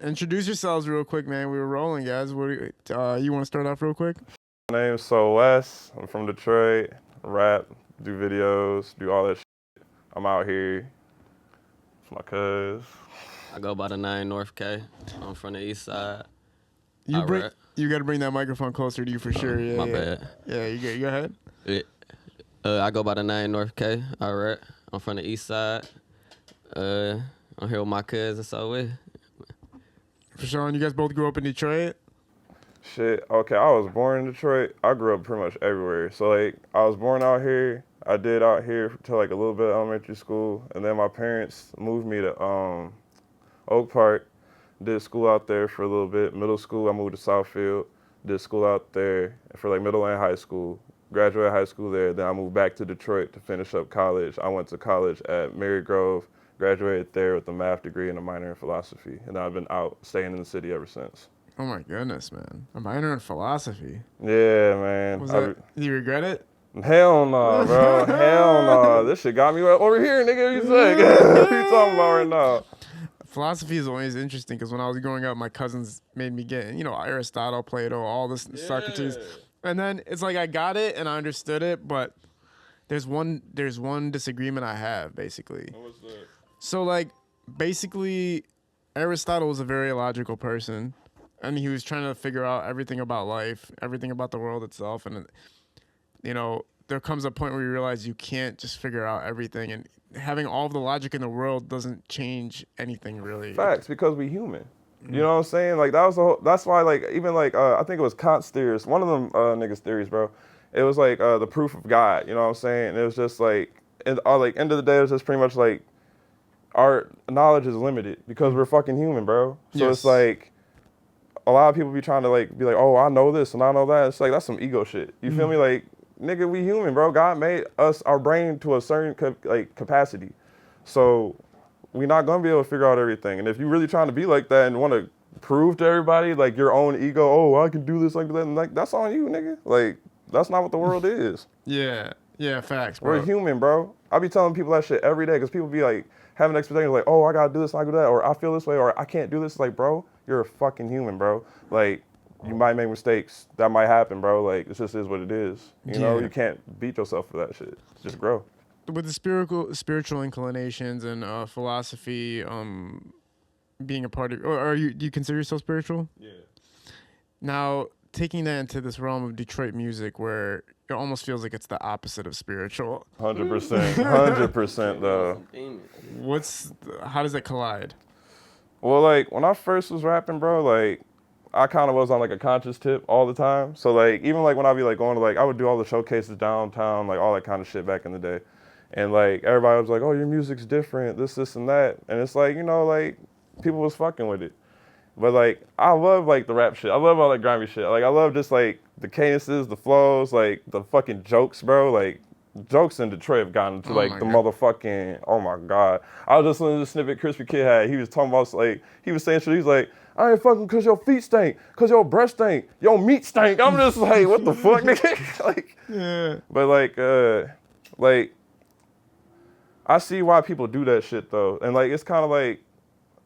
Introduce yourselves real quick, man. We were rolling, guys. What do you want to start off real quick? My name's S3WW3S. I'm from Detroit. Rap, do videos, do all that shit. I'm out here. It's my cuz. I go by the name North K. I'm from the east side. You got to bring that microphone closer to you for sure. Yeah, my yeah. bad. Yeah, you go ahead. I go by the name North K. All right. I'm from the east side. I'm here with my cousin, so we. For sure. And you guys both grew up in Detroit? Shit, okay, I was born in Detroit. I grew up pretty much everywhere. So, like, I was born out here. I did out here till, like, a little bit of elementary school. And then my parents moved me to Oak Park. Did school out there for a little bit. Middle school, I moved to Southfield. Did school out there for, like, middle and high school. Graduated high school there. Then I moved back to Detroit to finish up college. I went to college at Marygrove. Graduated there with a math degree and a minor in philosophy. And I've been out staying in the city ever since. Oh my goodness, man. A minor in philosophy. Yeah, man. Do you regret it? Hell no, bro. Hell no. This shit got me over here, nigga. What you say? What you talking about right now? Philosophy is always interesting because when I was growing up, my cousins made me get, Aristotle, Plato, all this, Socrates. And then it's like I got it and I understood it, but there's one disagreement I have, basically. What's that? So, like, basically, Aristotle was a very logical person, and he was trying to figure out everything about life, everything about the world itself, and, there comes a point where you realize you can't just figure out everything, and having all of the logic in the world doesn't change anything, really. Facts, because we human. You know what I'm saying? Like, that's why, like, even, like, I think it was Kant's theories, one of them niggas' theories, bro. It was, like, the proof of God, you know what I'm saying? And it was just, like, end of the day, it was just pretty much, like, our knowledge is limited because we're fucking human, bro. So Yes. It's like a lot of people be trying to like be like, oh, I know this and I know that. It's like that's some ego shit. You feel me? Like, nigga, we human, bro. God made us our brain to a certain capacity. So we're not gonna be able to figure out everything. And if you're really trying to be like that and want to prove to everybody like your own ego, oh, I can do this like that, and like that's on you, nigga. Like that's not what the world is. Yeah, facts, bro. We're human, bro. I be telling people that shit every day because people be like having expectations like, oh, I gotta do this, I gotta do that, or I feel this way, or I can't do this. It's like, bro, you're a fucking human, bro. Like, you might make mistakes. That might happen, bro. Like, it just is what it is. You know, you can't beat yourself for that shit. Just grow. With the spiritual inclinations and philosophy being a part of, or do you consider yourself spiritual? Yeah. Now, taking that into this realm of Detroit music where it almost feels like it's the opposite of spiritual. 100%. 100% though. How does that collide? Well, like, when I first was rapping, bro, like, I kind of was on, like, a conscious tip all the time. So, like, even, like, when I'd be, like, going to, like, I would do all the showcases downtown, like, all that kind of shit back in the day. And, like, everybody was like, oh, your music's different, this, and that. And it's like, like, people was fucking with it. But, like, I love, like, the rap shit. I love all that grimy shit. Like, I love just, like, the cadences, the flows, like, the fucking jokes, bro. Like, jokes in Detroit have gotten to, like, the motherfucking, oh, my God. I was just listening to the snippet Crispy Kid had. He was talking about, like, he was saying shit. He's like, I ain't fucking because your feet stink, because your breast stink, your meat stink. I'm just like, what the fuck, nigga? Like, yeah. But, like, I see why people do that shit, though. And, like, it's kind of like,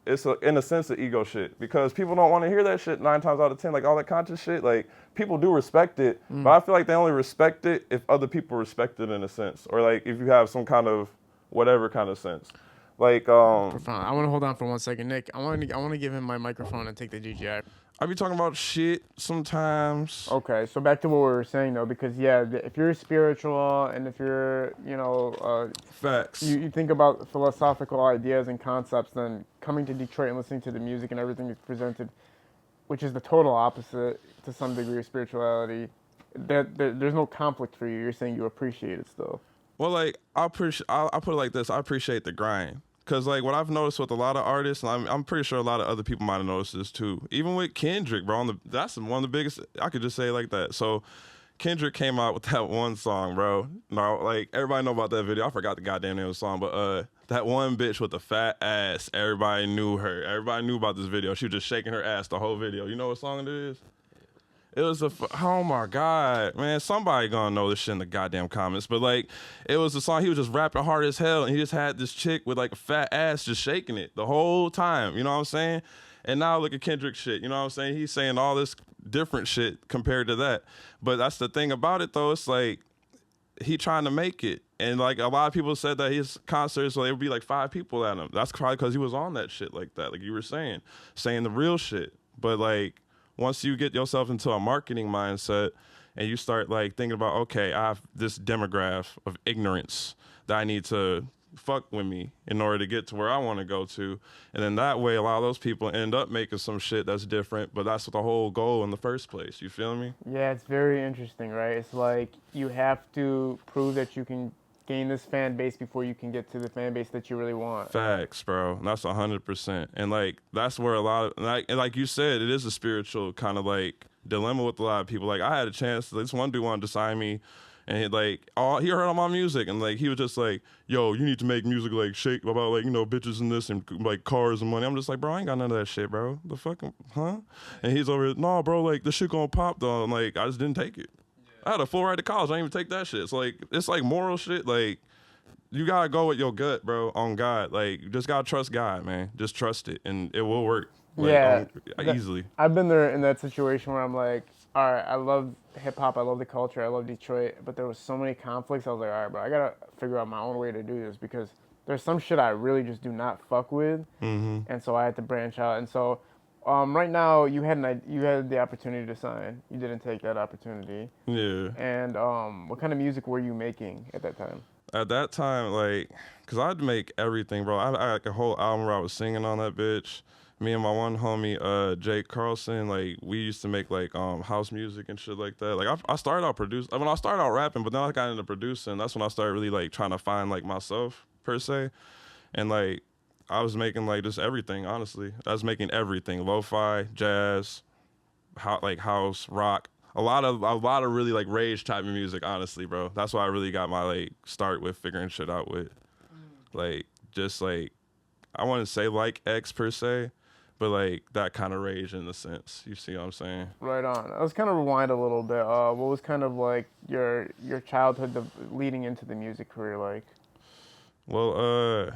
it's in a sense of ego shit because people don't want to hear that shit 9 times out of 10, like all that conscious shit. Like people do respect it, but I feel like they only respect it if other people respect it in a sense, or like if you have some kind of whatever kind of sense. Like Profound. I want to hold on for 1 second, Nick. I want to give him my microphone and take the GGI. I be talking about shit sometimes. Okay, so back to what we were saying though, because if you're spiritual and if you're, Facts. You think about philosophical ideas and concepts, then coming to Detroit and listening to the music and everything you've presented, which is the total opposite to some degree of spirituality, there's no conflict for you. You're saying you appreciate it still. Well, like, I'll put it like this. I appreciate the grind. Because, like, what I've noticed with a lot of artists, and I'm pretty sure a lot of other people might have noticed this, too. Even with Kendrick, bro, that's one of the biggest, I could just say it like that. So, Kendrick came out with that one song, bro. No, like, everybody know about that video. I forgot the goddamn name of the song, but that one bitch with the fat ass, everybody knew her. Everybody knew about this video. She was just shaking her ass the whole video. You know what song it is? It was oh my God, man. Somebody gonna know this shit in the goddamn comments. But like, it was a song, he was just rapping hard as hell. And he just had this chick with like a fat ass just shaking it the whole time. You know what I'm saying? And now look at Kendrick shit. You know what I'm saying? He's saying all this different shit compared to that. But that's the thing about it though. It's like, he trying to make it. And like a lot of people said that his concerts, so there would be like 5 people at him. That's probably because he was on that shit like that. Like you were saying the real shit. But like, once you get yourself into a marketing mindset and you start like thinking about, okay, I have this demographic of ignorance that I need to fuck with me in order to get to where I want to go to. And then that way, a lot of those people end up making some shit that's different, but that's the whole goal in the first place. You feel me? Yeah, it's very interesting, right? It's like you have to prove that you can gain this fan base before you can get to the fan base that you really want. Facts, bro. That's 100%. And like, that's where a lot of, like you said, it is a spiritual kind of like dilemma with a lot of people. Like I had a chance, this one dude wanted to sign me, and he heard all my music, and like he was just like, yo, you need to make music like shake about like, you know, bitches and this and like cars and money. I'm just like, bro, I ain't got none of that shit, bro. The fucking huh? And he's over here, no, bro, like the shit gonna pop though. And like I just didn't take it. I had a full ride to college. I didn't even take that shit. It's like moral shit. Like you gotta go with your gut, bro. On God, like you just gotta trust God, man. Just trust it, and it will work. Like, Yeah, easily. I've been there in that situation where I'm like, all right, I love hip hop, I love the culture, I love Detroit, but there was so many conflicts. I was like, all right, bro, I gotta figure out my own way to do this because there's some shit I really just do not fuck with, and so I had to branch out. And so, right now you had the opportunity to sign, you didn't take that opportunity. Yeah. And what kind of music were you making at that time? At that time, like, cause I'd make everything, bro. I had like a whole album where I was singing on that bitch. Me and my one homie, Jake Carlson, like we used to make like house music and shit like that. Like I started out producing. I started out rapping, but then I got into producing. That's when I started really like trying to find like myself per se. And like I was making like just everything. Honestly, I was making everything: lo-fi, jazz, like house, rock. A lot of really like rage type of music. Honestly, bro. That's why I really got my like start with figuring shit out with. Like just like I wouldn't say like X per se, but like that kind of rage in a sense. You see what I'm saying? Right on. Let's kind of rewind a little bit. What was kind of like your childhood leading into the music career like? Well,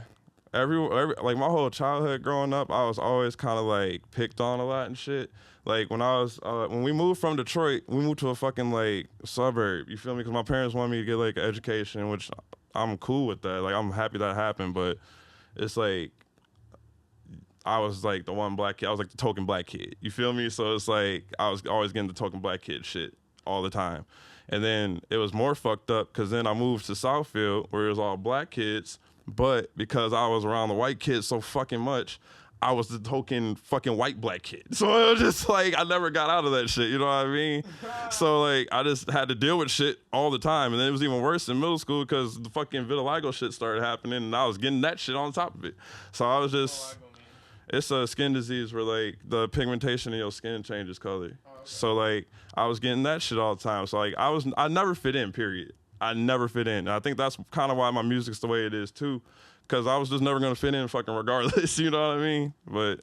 every like my whole childhood growing up, I was always kind of like picked on a lot and shit. Like when we moved from Detroit, we moved to a fucking like suburb. You feel me? Because my parents wanted me to get like an education, which I'm cool with that. Like I'm happy that happened, but it's like I was like the one black kid. I was like the token black kid. You feel me? So it's like I was always getting the token black kid shit all the time. And then it was more fucked up because then I moved to Southfield where it was all black kids. But because I was around the white kids so fucking much, I was the token fucking white black kid. So it was just like I never got out of that shit. You know what I mean? So like I just had to deal with shit all the time. And then it was even worse in middle school because the fucking vitiligo shit started happening and I was getting that shit on top of it. So I was just... It's a skin disease where like the pigmentation in your skin changes color. Oh, okay. So like I was getting that shit all the time. So like I never fit in, period. I never fit in. And I think that's kind of why my music's the way it is too. Cause I was just never gonna fit in fucking regardless, you know what I mean? But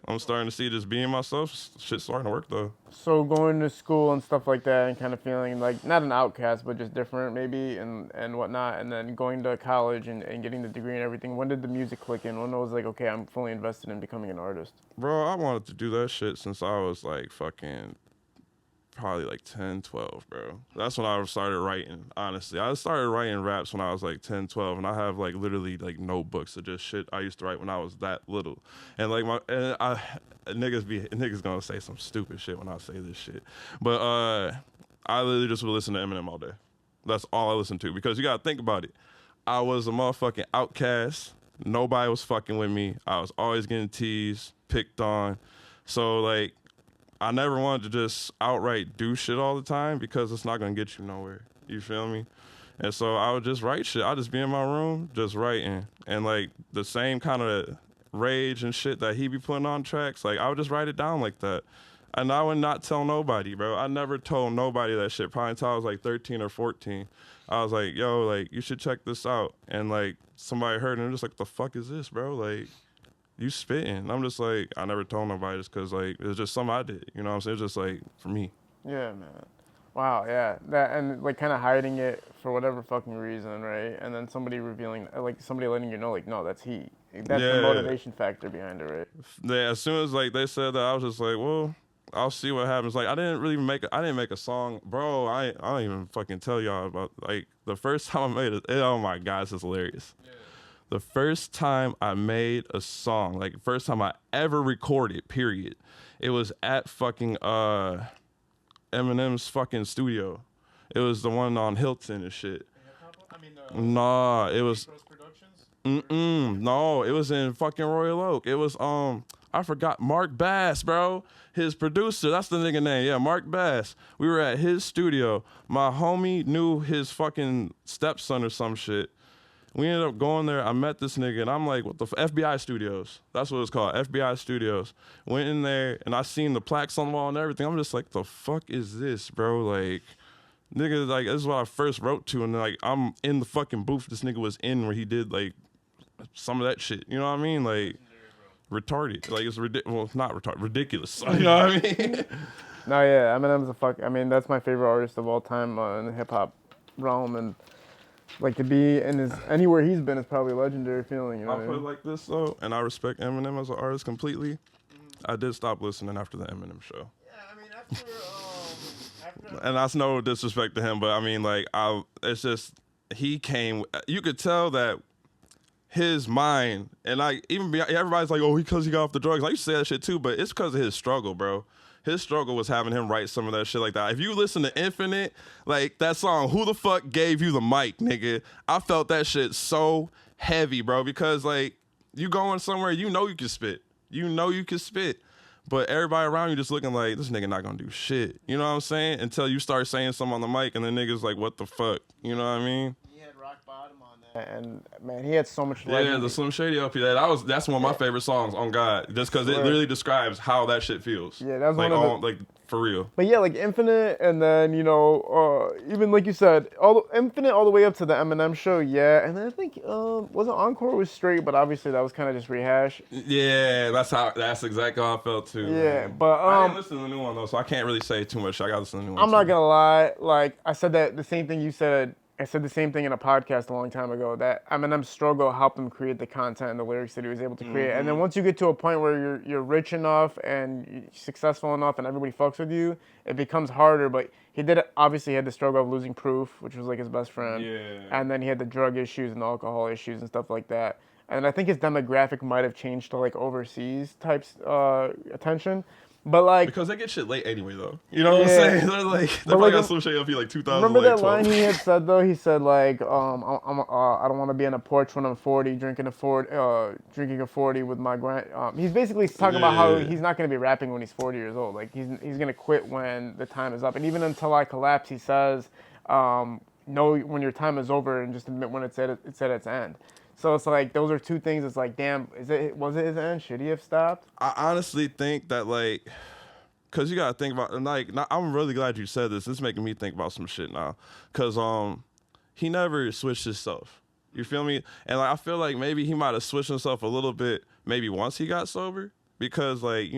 I'm starting to see just being myself, shit's starting to work though. So going to school and stuff like that and kind of feeling like, not an outcast, but just different maybe and whatnot, and then going to college and getting the degree and everything, when did the music click in? When it was like, okay, I'm fully invested in becoming an artist? Bro, I wanted to do that shit since I was like fucking probably like 10, 12, bro. That's when I started writing, honestly. I started writing raps when I was like 10, 12, and I have like literally like notebooks of just shit I used to write when I was that little. And like niggas gonna say some stupid shit when I say this shit. But I literally just would listen to Eminem all day. That's all I listened to because you gotta think about it. I was a motherfucking outcast. Nobody was fucking with me. I was always getting teased, picked on. So like I never wanted to just outright do shit all the time because it's not gonna get you nowhere. You feel me? And so I would just write shit. I'd just be in my room just writing. And like the same kind of rage and shit that he be putting on tracks, like I would just write it down like that. And I would not tell nobody, bro. I never told nobody that shit, probably until I was like 13 or 14. I was like, yo, like, you should check this out. And like somebody heard it and they're just like, the fuck is this, bro? Like, you spitting. I'm just like, I never told nobody just because like it's just something I did. You know what I'm saying? It's just like for me. Yeah, man. Wow, yeah. That and like kind of hiding it for whatever fucking reason, right? And then somebody revealing, like somebody letting you know, like, no, that's he. That's the Yeah. motivation factor behind it, right? Yeah, as soon as like they said that, I was just like, well, I'll see what happens. Like I didn't make a song, bro. I don't even fucking tell y'all about like the first time I made it. Oh my god, this is hilarious. Yeah. The first time I made a song, like first time I ever recorded, period. It was at fucking Eminem's fucking studio. It was the one on Hilton and shit. I mean, Nah, it was. Productions. No, it was in fucking Royal Oak. It was I forgot Mark Bass, bro. His producer, that's the nigga name. Yeah, Mark Bass. We were at his studio. My homie knew his fucking stepson or some shit. We ended up going there. I met this nigga, and I'm like, what the FBI Studios? That's what it's called, FBI Studios. Went in there, and I seen the plaques on the wall and everything. I'm just like, the fuck is this, bro? Like, nigga, like, this is what I first wrote to, and like, I'm in the fucking booth this nigga was in where he did, like, some of that shit. You know what I mean? Like, retarded. Like, it's ridiculous. Well, not retarded. Ridiculous. You know what I mean? No, yeah, Eminem's a fuck. I mean, that's my favorite artist of all time in the hip hop realm, and like to be in his anywhere he's been is probably a legendary feeling. You know I'll what I put it mean? like this, though, and I respect Eminem as an artist completely. I did stop listening after the Eminem show. Yeah, I mean after And that's no disrespect to him, but I mean, like, it's just, he came, you could tell that his mind, and like, everybody's like, oh, because he got off the drugs. I used to say that shit too, but it's because of his struggle, bro. His struggle was having him write some of that shit like that. If you listen to Infinite, like that song, Who the Fuck Gave You the Mic, nigga? I felt that shit so heavy, bro, because like, you going somewhere, you know you can spit. You know you can spit. But everybody around you just looking like, this nigga not gonna do shit. You know what I'm saying? Until you start saying something on the mic and the nigga's like, what the fuck? You know what I mean? he had rock bottom on that, and man, he had so much. Yeah, the Slim Shady LP. That's one of my favorite songs on God. Just because it literally describes how that shit feels. Yeah, that's like one of the, like for real. But yeah, like Infinite, and then even like you said, Infinite all the way up to the Eminem show. Yeah, and then I think wasn't Encore was straight, but obviously that was kind of just rehash. Yeah, that's exactly how I felt too. Yeah, man. but I didn't listen to the new one though, so I can't really say too much. I gotta listen to the new one. I'm not gonna lie, like I said that the same thing you said. I said the same thing in a podcast a long time ago, that Eminem's struggle helped him create the content and the lyrics that he was able to create. And then once you get to a point where you're rich enough and you're successful enough and everybody fucks with you, it becomes harder. But he obviously had the struggle of losing Proof, which was like his best friend. Yeah. And then he had the drug issues and the alcohol issues and stuff like that. And I think his demographic might have changed to like overseas types attention. But like, because they get shit late anyway, though. You know what I'm saying? They're like, they probably got Slim Shady LP like 2000. Remember that line he had said though? He said like, I don't want to be on a porch when I'm 40, drinking a 40 with my grand. He's basically talking about how he's not going to be rapping when he's 40 years old. Like he's going to quit when the time is up. And even Until I Collapse, he says, know when your time is over and just admit when it's at its end. So it's like those are two things. It's like, damn, was it his end? Should he have stopped? I honestly think that like, cause you gotta think about, and like, I'm really glad you said this. It's making me think about some shit now, cause he never switched himself. You feel me? And like, I feel like maybe he might have switched himself a little bit, maybe once he got sober, because like,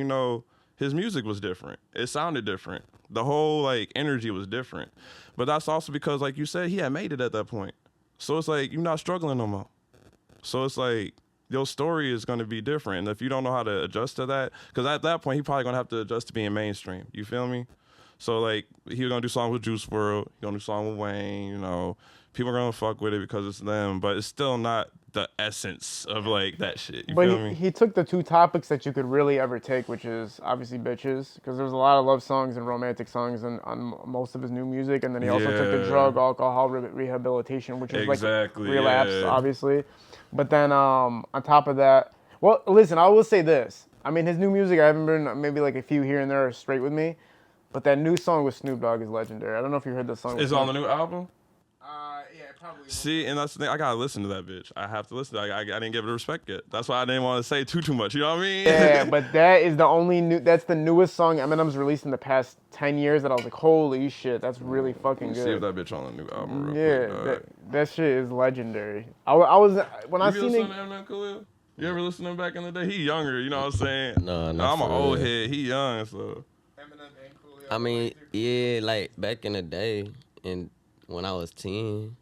his music was different. It sounded different. The whole like energy was different. But that's also because, like you said, he had made it at that point. So it's like you're not struggling no more. So it's like your story is going to be different. And if you don't know how to adjust to that, because at that point, he probably going to have to adjust to being mainstream. You feel me? So like he was going to do songs with Juice WRLD. He going to do songs with Wayne, People are going to fuck with it because it's them. But it's still not the essence of like that shit. You feel me? He took the two topics that you could really ever take, which is obviously bitches, because there's a lot of love songs and romantic songs on most of his new music. And then he also took the drug, alcohol, rehabilitation, which is like relapse, obviously. But then on top of that, well, listen, I will say this. I mean, his new music, I haven't been, maybe like a few here and there are straight with me. But that new song with Snoop Dogg is legendary. I don't know if you heard the song. Is it on the new album? Yeah, probably. See, and that's the thing. I gotta listen to that bitch. I have to listen to it. I didn't give it respect yet. That's why I didn't want to say too much. You know what I mean? Yeah, but that is the only that's the newest song Eminem's released in the past 10 years that I was like, holy shit, that's really fucking good. See if that bitch on the new album real quick. That shit is legendary. I was, when I seen it. You Eminem, Khalil? You ever listen to him back in the day? He younger, you know what I'm saying? No, I'm an old head. He young, so. Eminem I mean, yeah, like back in the day, and when I was 10.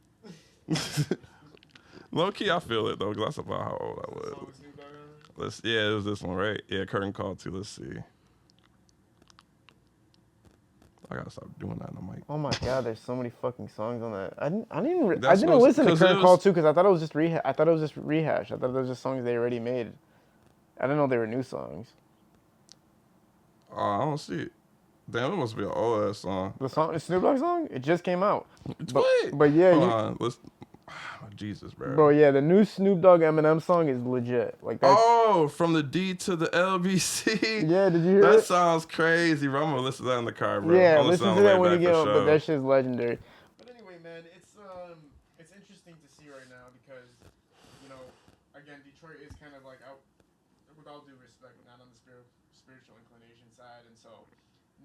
Low key, I feel it though, 'cause that's about how old I was. Yeah, it was this one, right? Yeah, Curtain Call too. Let's see. I gotta stop doing that on the mic. Oh my god, there's so many fucking songs on that. I didn't That's listen to 'cause Current it Call was- too because I thought it was just rehash. I thought it was just songs they already made. I didn't know they were new songs. Oh, I don't see it. Damn, it must be an old ass song. The Snoop Dogg song, it just came out. What? But yeah, Hold on. Let's. Jesus, bro. bro, yeah, the new Snoop Dogg Eminem song is legit. Like that's, Oh, from the D to the LBC. yeah, did you hear That it? sounds crazy, bro. I'm gonna listen to that in the car, bro. Yeah, I'm listen on to the that way when you back get for home. But sure. that shit's legendary. But anyway, man, it's interesting to see right now because again, Detroit is kind of like out. With all due respect, not on the spiritual inclination side, and so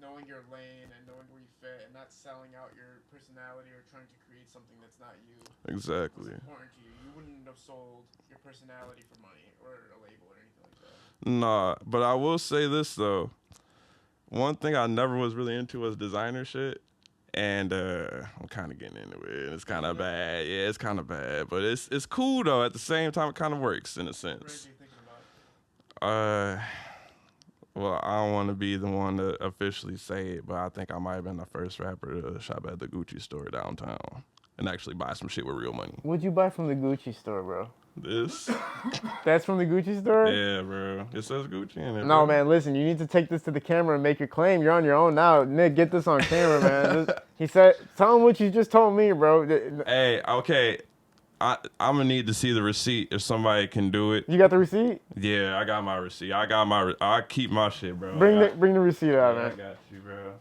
knowing your lane and knowing where you fit and not selling out your personality or trying to create something that's not you. Exactly. What's important to you. You wouldn't have sold your personality for money or a label or anything like that. Nah, but I will say this though. One thing I never was really into was designer shit. And I'm kind of getting into it. It's kind of bad. Yeah, it's kind of bad. But it's cool, though. At the same time, it kind of works in a sense. What are you thinking about? Well, I don't want to be the one to officially say it, but I think I might have been the first rapper to shop at the Gucci store downtown and actually buy some shit with real money. What'd you buy from the Gucci store, bro? This? That's from the Gucci store? Yeah, bro. It says Gucci in it. No, bro. man, listen, you need to take this to the camera and make your claim. You're on your own now. Nick, get this on camera, man. He said, tell him what you just told me, bro. Hey, okay. I'm going to need to see the receipt if somebody can do it. You got the receipt? Yeah, I got my receipt. I keep my shit, bro. Bring the receipt out, Yeah, I man. got you, bro.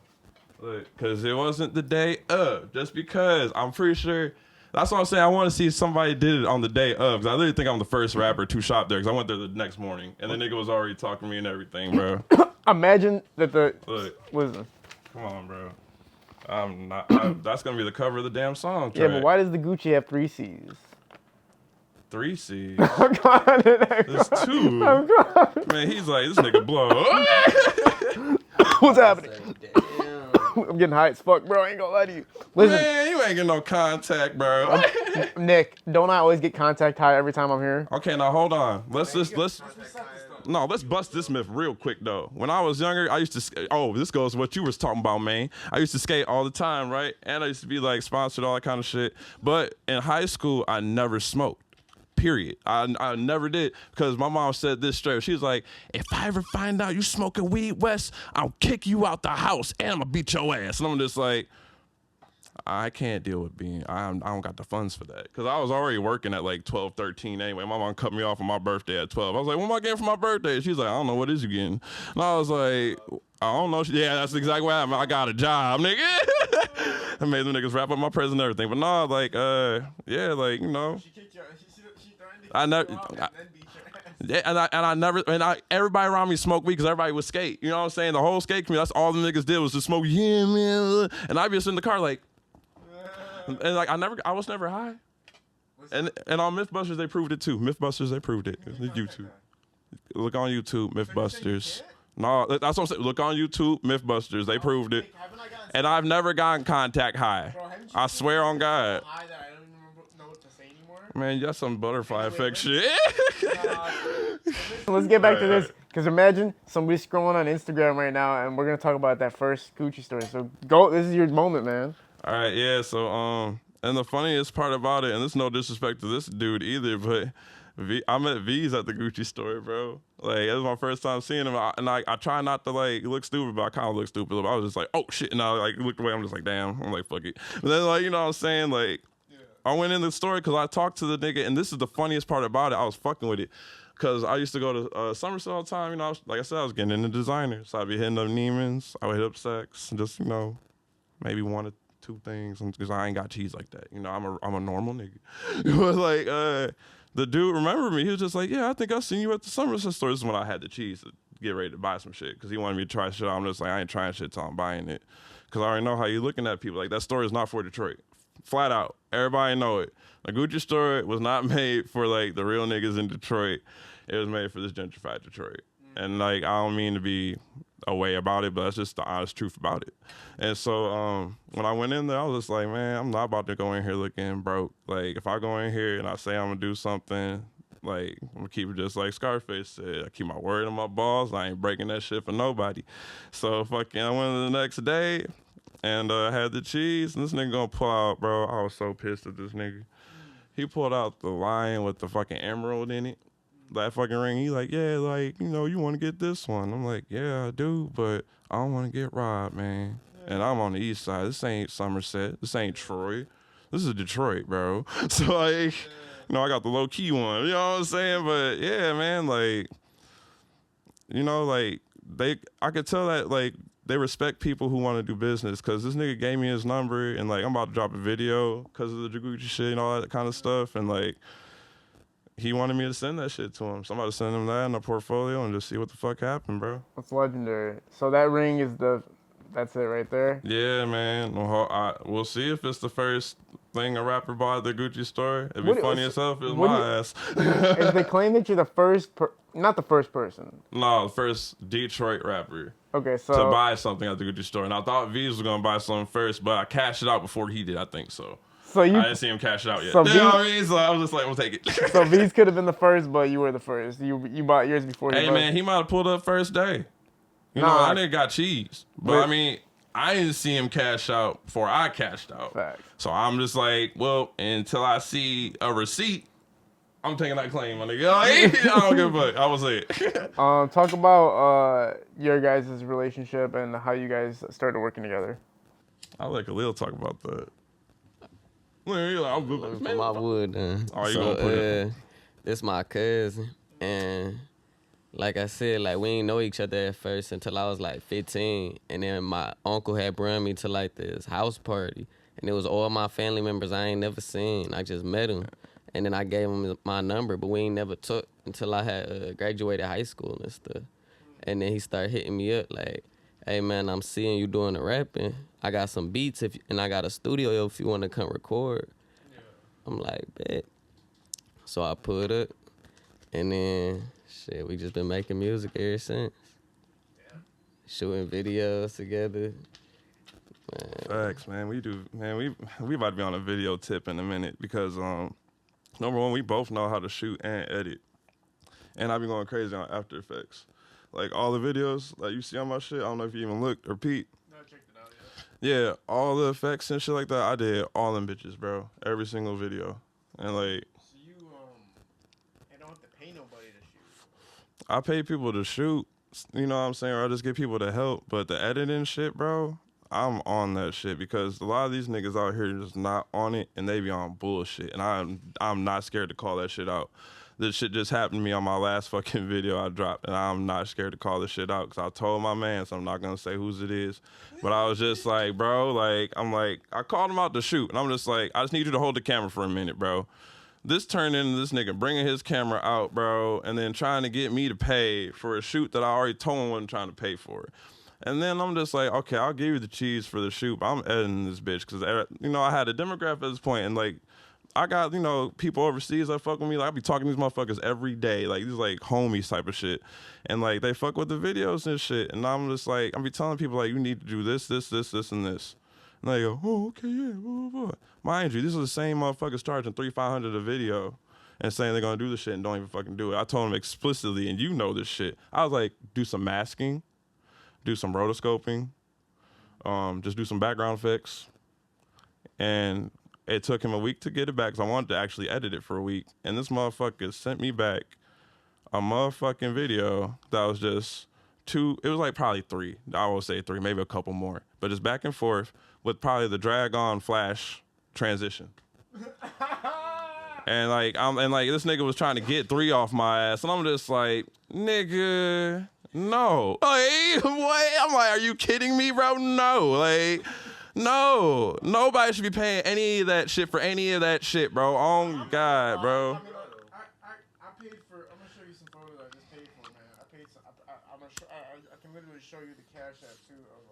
Look, because it wasn't the day of. Just because. I'm pretty sure. That's what I'm saying. I want to see if somebody did it on the day of. Because I literally think I'm the first rapper to shop there. Because I went there the next morning. And the nigga was already talking to me and everything, bro. Imagine that Look, listen. come on, bro. I'm not. That's going to be the cover of the damn song Yeah, track. but why does the Gucci have 3 C's? 3 C's. I'm going There's 2. Man, he's like, this nigga blow. What's happening? Damn. I'm getting high as fuck, bro. I ain't gonna lie to you. Listen, Man, you ain't getting no contact, bro. Nick, don't I always get contact high every time I'm here? Okay, now hold on. Let's bust this myth real quick though. When I was younger, I used to this goes to what you was talking about, man. I used to skate all the time, right? And I used to be like sponsored, all that kind of shit. But in high school, I never smoked. Period. I never did because my mom said this straight. She was like, if I ever find out you smoking weed, Wes, I'll kick you out the house and I'm gonna beat your ass. And I'm just like, I can't deal with being, I don't got the funds for that. Because I was already working at like 12, 13 anyway. My mom cut me off on my birthday at 12. I was like, what am I getting for my birthday? She's like, I don't know, what is you getting? And I was like, I don't know. Yeah, that's exactly what happened. I got a job, nigga. I made them niggas wrap up my present and everything. But no, like, yeah, like, you know. She threatened to I never, everybody around me smoked weed because everybody would skate. You know what I'm saying? The whole skate community, that's all the niggas did was just smoke. Yeah, man. And I'd be just in the car like, and like I was never high. And on Mythbusters they proved it too. Mythbusters they proved it. YouTube. Look on YouTube, Mythbusters. No, that's what I'm saying. Look on YouTube, Mythbusters. They proved it. And I've never gotten contact high. I swear on God. high that I don't even know what to say anymore. Man, that's some butterfly effect shit. So let's get back to this, because imagine somebody scrolling on Instagram right now, and we're gonna talk about that first Gucci story. So go, this is your moment, man. All right, yeah. So, and the funniest part about it, and this is no disrespect to this dude either, but I met V's at the Gucci store, bro. Like, it was my first time seeing him, and I try not to like look stupid, but I kind of look stupid. I was just like, oh shit, and I like looked away. I'm just like, damn. I'm like, fuck it. But then like, you know what I'm saying? Like, I went in the store because I talked to the nigga, and this is the funniest part about it. I was fucking with it. Because I used to go to Somerset all the time, you know, like I said, I was getting into designer. So I'd be hitting up Neiman's, I would hit up Saks, just, you know, maybe 1 or 2 things, because I ain't got cheese like that. You know, I'm a normal nigga. But like, the dude remembered me. He was just like, yeah, I think I seen you at the Somerset store. This is when I had the cheese to get ready to buy some shit, because he wanted me to try shit. I'm just like, I ain't trying shit till I'm buying it. Because I already know how you looking at people. Like, that store is not for Detroit. Flat out. Everybody know it. The Gucci store was not made for, like, the real niggas in Detroit. It was made for this gentrified Detroit. And, like, I don't mean to be a way about it, but that's just the honest truth about it. And so when I went in there, I was just like, man, I'm not about to go in here looking broke. Like, if I go in here and I say I'm gonna do something, like, I'm gonna keep it just like Scarface said. I keep my word on my balls. I ain't breaking that shit for nobody. So fucking, I went the next day and I had the cheese, and this nigga gonna pull out, bro. I was so pissed at this nigga. He pulled out the lion with the fucking emerald in it. That fucking ring. He like, yeah, like, you know, you want to get this one. I'm like, yeah, I do, but I don't want to get robbed, man. And I'm on the east side. This ain't Somerset. This ain't Troy. This is Detroit, bro. So, like, you know, I got the low key one. You know what I'm saying? But yeah, man, like, you know, like, I could tell that, like, they respect people who want to do business, because this nigga gave me his number, and, like, I'm about to drop a video because of the Jagucci shit and all that kind of stuff. And, like, he wanted me to send that shit to him. So I'm about to send him that in a portfolio and just see what the fuck happened, bro. That's legendary. So that ring is that's it right there? Yeah, man. We'll see if it's the first thing a rapper bought at the Gucci store. It'd be funny as hell if it was my ass. Is the claim that you're the first, not the first person? No, the first Detroit rapper Okay, so to buy something at the Gucci store. And I thought V's was going to buy something first, but I cashed it out before he did, I think so. So I didn't see him cash it out yet. So You know what I mean? So I was just like, we'll take it. So V's could have been the first, but you were the first. You bought yours before. Hey, man, he might have pulled up first day. You know, I didn't got cheese. But I mean, I didn't see him cash out before I cashed out. Facts. So I'm just like, well, until I see a receipt, I'm taking that claim, my nigga. I don't give a fuck. I was it. Talk about your guys' relationship and how you guys started working together. I'll let Khalil talk about that. From my wood. Oh, you gonna put it? This my cousin, and like I said, like we ain't know each other at first until I was like 15, and then my uncle had brought me to like this house party, and it was all my family members I ain't never seen. I just met him, and then I gave him my number, but we ain't never took until I had graduated high school and stuff. And then he started hitting me up like, hey man, I'm seeing you doing the rapping. I got some beats and I got a studio if you want to come record. Yeah. I'm like, bet. So I put up, and then shit, we just been making music ever since. Yeah. Shooting videos together. Man. Facts, man. We about to be on a video tip in a minute, because number one, we both know how to shoot and edit, and I be going crazy on After Effects. Like, all the videos like you see on my shit, I don't know if you even looked or peeped. No, I checked it out, yeah. Yeah, all the effects and shit like that, I did all them bitches, bro. Every single video. And like, so you don't have to pay nobody to shoot. I pay people to shoot, you know what I'm saying, or I just get people to help. But the editing shit, bro, I'm on that shit, because a lot of these niggas out here just not on it, and they be on bullshit. And I'm not scared to call that shit out. This shit just happened to me on my last fucking video I dropped, and I'm not scared to call this shit out, because I told my man, so I'm not going to say whose it is. But I was just like, bro, like, I called him out to shoot, and I'm just like, I just need you to hold the camera for a minute, bro. This turned into this nigga bringing his camera out, bro, and then trying to get me to pay for a shoot that I already told him wasn't trying to pay for. And then I'm just like, okay, I'll give you the cheese for the shoot, but I'm editing this bitch, because, you know, I had a demographic at this point, and, like, I got, you know, people overseas that fuck with me. Like, I be talking to these motherfuckers every day. Like, these, like, homies type of shit. And, like, they fuck with the videos and shit. And I'm just, like, I be telling people, like, you need to do this, this, this, this, and this. And they go, oh, okay, yeah, blah, blah, blah. Mind you, these are the same motherfuckers charging $300-$500 a video and saying they're going to do this shit and don't even fucking do it. I told them explicitly, and you know this shit. I was like, do some masking, do some rotoscoping, just do some background effects. And it took him a week to get it back, because I wanted to actually edit it for a week. And this motherfucker sent me back a motherfucking video that was just it was like probably 3. I will say 3, maybe a couple more. But it's back and forth with probably the drag-on flash transition. And like this nigga was trying to get 3 off my ass, and I'm just like, nigga, no. Like, what? I'm like, are you kidding me, bro? No. Like, no, nobody should be paying any of that shit for any of that shit, bro. Oh God, bro. I paid for. I'm gonna show you some photos I just paid for, man. I paid. I can literally show you the cash app too of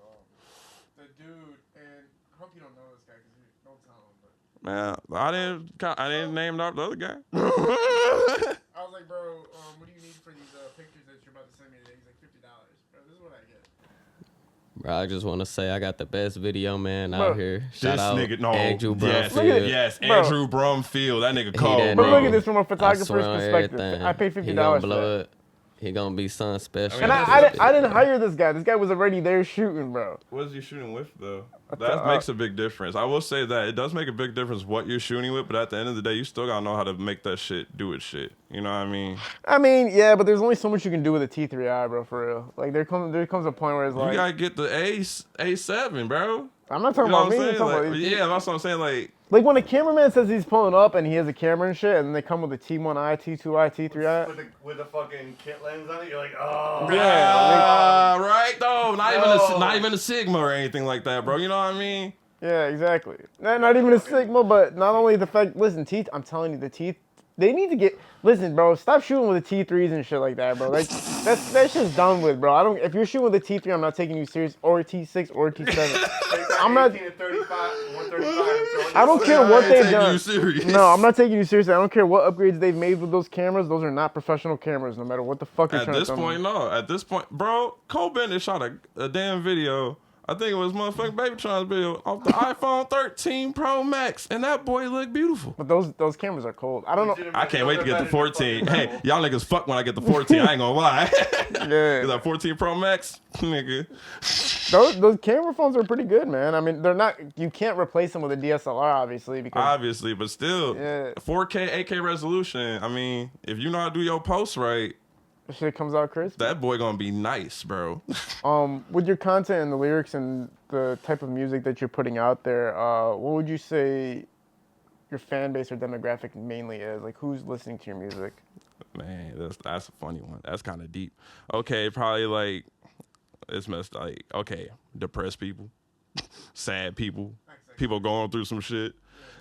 the dude, and I hope you don't know this guy, because you don't tell him. But Man, I didn't name out the other guy. I was like, bro, what do you need for these pictures that you're about to send me today? He's like, $50. Bro, this is what I get. Bro, I just want to say I got the best video man Bro, out here. Shout This out nigga, no, Andrew yes, Brumfield. yes, Bro. Andrew Brumfield, that nigga cold, that But bro. look at this from a I photographer's swear on perspective. everything. I paid He $50 gonna for blow that. it. He gonna be something special. And I didn't hire this guy. This guy was already there shooting, bro. What is he shooting with though? That's That makes a big difference. I will say that it does make a big difference what you're shooting with, but at the end of the day, you still gotta know how to make that shit do its shit. You know what I mean? I mean, yeah, but there's only so much you can do with a T3i, bro, for real. Like, there comes a point where it's You like, gotta get the A7, bro. I'm not You talking know about what me. I'm I'm saying? talking Like, about yeah, that's what I'm saying. Like when a cameraman says he's pulling up and he has a camera and shit, and they come with a T1i, T2i, T3i. With a fucking kit lens on it, you're like, oh. Yeah, right though. Not even a Sigma or anything like that, bro. You know what I mean? Yeah, exactly. Not even a Sigma, but not only the fact. Listen, teeth. I'm telling you, the teeth. They need to get. Listen, bro. Stop shooting with the T3s and shit like that, bro. Like that shit's done with, bro. I don't. If you're shooting with a T3, I'm not taking you serious. Or a T6 or a T7. I'm not. 18 to 35, 135. I don't care what I ain't they've taking done. you serious. No, I'm not taking you seriously. I don't care what upgrades they've made with those cameras. Those are not professional cameras, no matter what the fuck you're At trying this to tell point, me. no. At this point, bro, Cole Bennett shot a damn video. I think it was motherfucking Babytron's video off the iPhone 13 Pro Max, and that boy looked beautiful. But those cameras are cold. I don't know. I can't wait to get the 14. Hey, y'all niggas fuck when I get the 14. I ain't gonna lie. Yeah. That 14 Pro Max, nigga. Those camera phones are pretty good, man. I mean, they're not. You can't replace them with a DSLR, obviously, because Obviously, but still, Yeah. 4K, 8K resolution. I mean, if you know how to do your posts right, the shit comes out crisp. that boy gonna be nice, bro. With your content and the lyrics and the type of music that you're putting out there, what would you say your fan base or demographic mainly is? Like, who's listening to your music? Man, that's a funny one. That's kind of deep. Okay, probably like it's messed. Like, okay, depressed people, sad people, people going through some shit,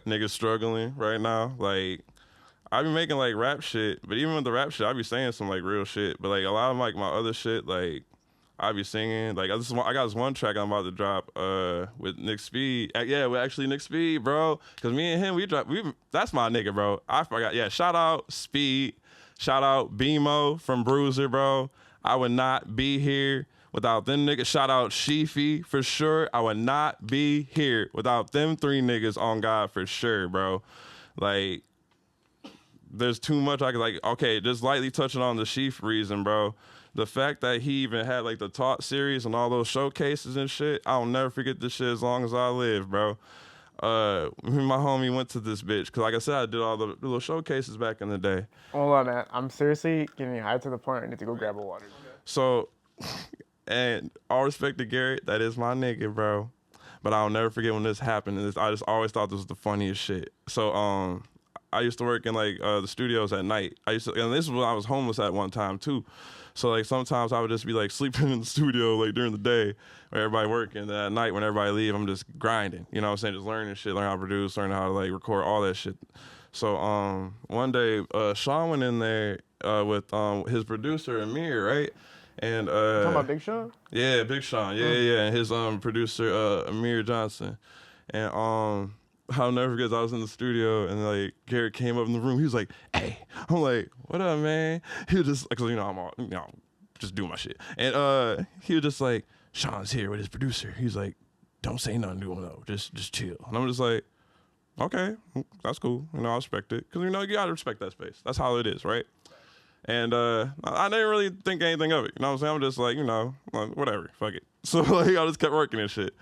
niggas struggling right now. Like, I be making like rap shit, but even with the rap shit, I be saying some like real shit. But like a lot of like my other shit, like I be singing. Like I got this one track I'm about to drop with Nick Speed. Yeah, with actually Nick Speed, bro. Cause me and him, that's my nigga, bro. I forgot. Yeah, shout out Speed. Shout out BMO from Bruiser, bro. I would not be here without them niggas. Shout out Sheefy for sure. I would not be here without them three niggas on God for sure, bro. Like, there's too much I could like. Okay, just lightly touching on the Sheaf reason, bro. The fact that he even had like the Taught series and all those showcases and shit, I'll never forget this shit as long as I live, bro. Me and my homie went to this bitch because, like I said, I did all the little showcases back in the day. Hold on, man. I'm seriously getting high to the point I need to go grab a water. So, and all respect to Garrett, that is my nigga, bro. But I'll never forget when this happened. I just always thought this was the funniest shit. So, I used to work in like the studios at night. And this is when I was homeless at one time too. So like sometimes I would just be like sleeping in the studio like during the day where everybody working. And then at night when everybody leave, I'm just grinding. You know what I'm saying? Just learning shit, learning how to produce, learning how to like record, all that shit. So one day Sean went in there with his producer Amir, right? And Talking about Big Sean? yeah, Big Sean, yeah, and his producer Amir Johnson, and I'll never forget. I was in the studio and like Garrett came up in the room. He was like, "Hey," I'm like, "What up, man?" He was just because I'm all just doing my shit, and he was just like, "Sean's here with his producer." He's like, "Don't say nothing to him though. Just chill." And I'm just like, "Okay, that's cool. I respect it because you gotta respect that space. That's how it is, right?" And I didn't really think anything of it. You know what I'm saying? I'm just like, whatever, fuck it. So like I just kept working and shit.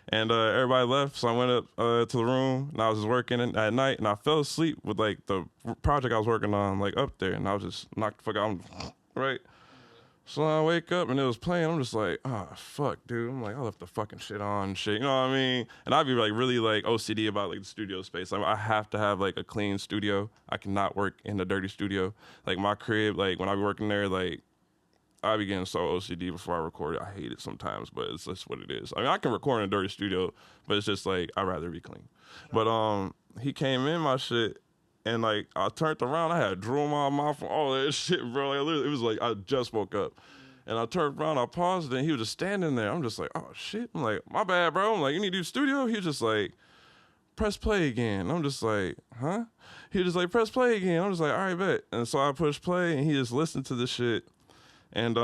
And everybody left, so I went up to the room, and I was just working at night, and I fell asleep with like the project I was working on, like up there, and I was just knocked the fuck out, right? So I wake up and it was playing. I'm just like, oh fuck, dude. I'm like, I left the fucking shit on and shit. You know what I mean? And I'd be like really like OCD about like the studio space. Like I have to have like a clean studio. I cannot work in a dirty studio. Like my crib, like when I be working there, like I be getting so OCD before I record it. I hate it sometimes, but it's just what it is. I mean, I can record in a dirty studio, but it's just like I'd rather be clean. But he came in my shit. And like I turned around, I had drool in my mouth and all that shit, bro. Like, literally, it was like I just woke up, and I turned around, I paused, and he was just standing there. I'm just like, oh shit. I'm like, my bad, bro. I'm like, you need to do studio? He was just like, press play again. I'm just like, huh? He was just like, press play again. I'm just like, all right, bet. And so I pushed play, and he just listened to the shit, and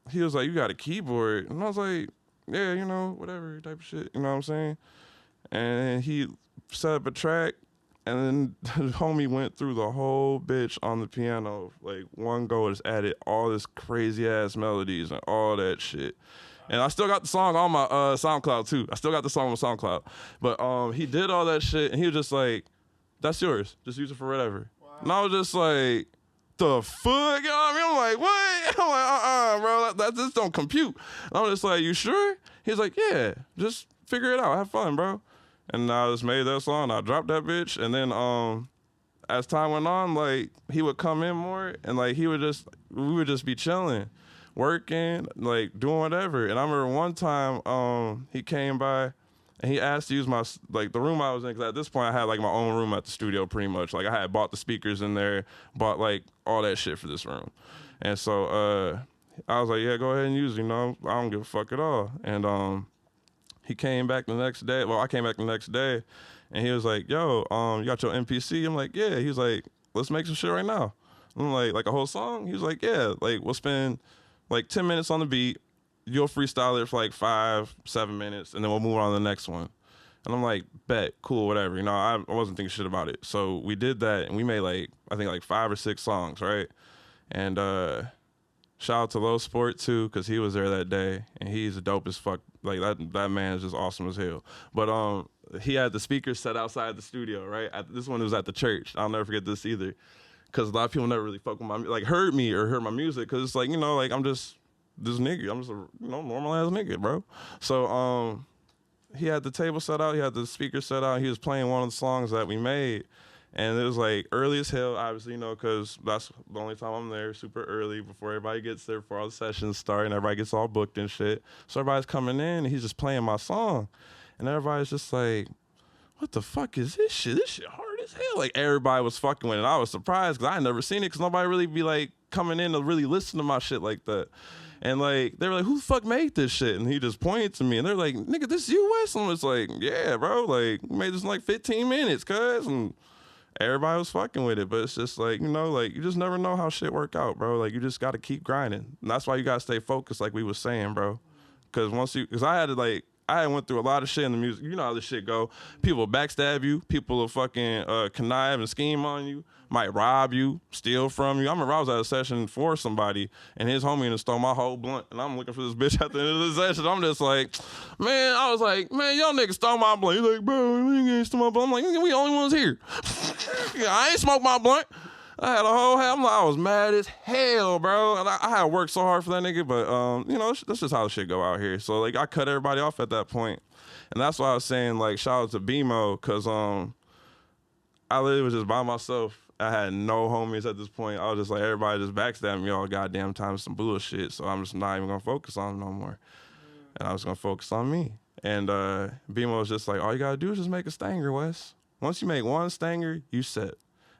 he was like, you got a keyboard? And I was like, yeah, you know, whatever type of shit. You know what I'm saying? And he set up a track, and then the homie went through the whole bitch on the piano. Like, one go, just added all this crazy ass melodies and all that shit. And I still got the song on my SoundCloud too. I still got the song on SoundCloud. But he did all that shit, and he was just like, "That's yours. Just use it for whatever." Wow. And I was just like, "The fuck?" You know what I mean? I'm like, "What?" I'm like, bro, that just don't compute." And I'm just like, "You sure?" He's like, "Yeah, just figure it out. Have fun, bro." And I just made that song. I dropped that bitch, and then as time went on, like, he would come in more, and like we would just be chilling, working, like doing whatever. And I remember one time he came by and he asked to use my, like, the room I was in, because at this point I had like my own room at the studio pretty much. Like, I had bought the speakers in there, bought like all that shit for this room. And so I was like, yeah, go ahead and use it, you know, I don't give a fuck at all. And he came back the next day. Well, I came back the next day, and he was like, yo, you got your MPC? I'm like, yeah. He was like, let's make some shit right now. I'm like a whole song? He was like, yeah, like, we'll spend like 10 minutes on the beat. You'll freestyle it for like 5-7 minutes, and then we'll move on to the next one. And I'm like, bet, cool, whatever. You know, I wasn't thinking shit about it. So we did that, and we made like, I think like 5 or 6 songs, right? And shout out to Low Sport too, because he was there that day, and he's a dope as fuck. Like, that man is just awesome as hell. But he had the speakers set outside the studio, right? This one was at the church. I'll never forget this either, because a lot of people never really fuck with my, like, heard me or heard my music, because it's like, you know, like, I'm just this nigga. I'm just a, you know, normal ass nigga, bro. So he had the table set out, he had the speakers set out, he was playing one of the songs that we made. And it was like early as hell, obviously, you know, because that's the only time I'm there, super early, before everybody gets there, before all the sessions start, and everybody gets all booked and shit. So everybody's coming in, and he's just playing my song. And everybody's just like, what the fuck is this shit? This shit hard as hell. Like, everybody was fucking with it. I was surprised, because I had never seen it, because nobody really be like coming in to really listen to my shit like that. And like, they were like, who the fuck made this shit? And he just pointed to me, and they're like, nigga, this US? And I was like, yeah, bro, like, we made this in like 15 minutes, cuz. And everybody was fucking with it, but it's just like, you know, like, you just never know how shit work out, bro. Like, you just got to keep grinding. And that's why you got to stay focused, like we was saying, bro. Because I had to, like, I went through a lot of shit in the music. You know how this shit go. People backstab you. People will fucking connive and scheme on you. Might rob you, steal from you. I remember I was at a session for somebody, and his homie stole my whole blunt, and I'm looking for this bitch at the end of the session. I'm just like, man, I was like, man, y'all niggas stole my blunt. He's like, bro, you ain't stole my blunt. I'm like, we the only ones here. Yeah, I ain't smoked my blunt. I had a whole I was mad as hell, bro. And I had worked so hard for that nigga, but you know, that's just how the shit go out here. So like, I cut everybody off at that point. And that's why I was saying, like, shout out to BMO, cause I literally was just by myself. I had no homies at this point. I was just like, everybody just backstabbing me all goddamn time with some bullshit. So I'm just not even gonna focus on them no more. And I was gonna focus on me. And BMO was just like, all you gotta do is just make a stanger, Wes. Once you make one stanger, you set.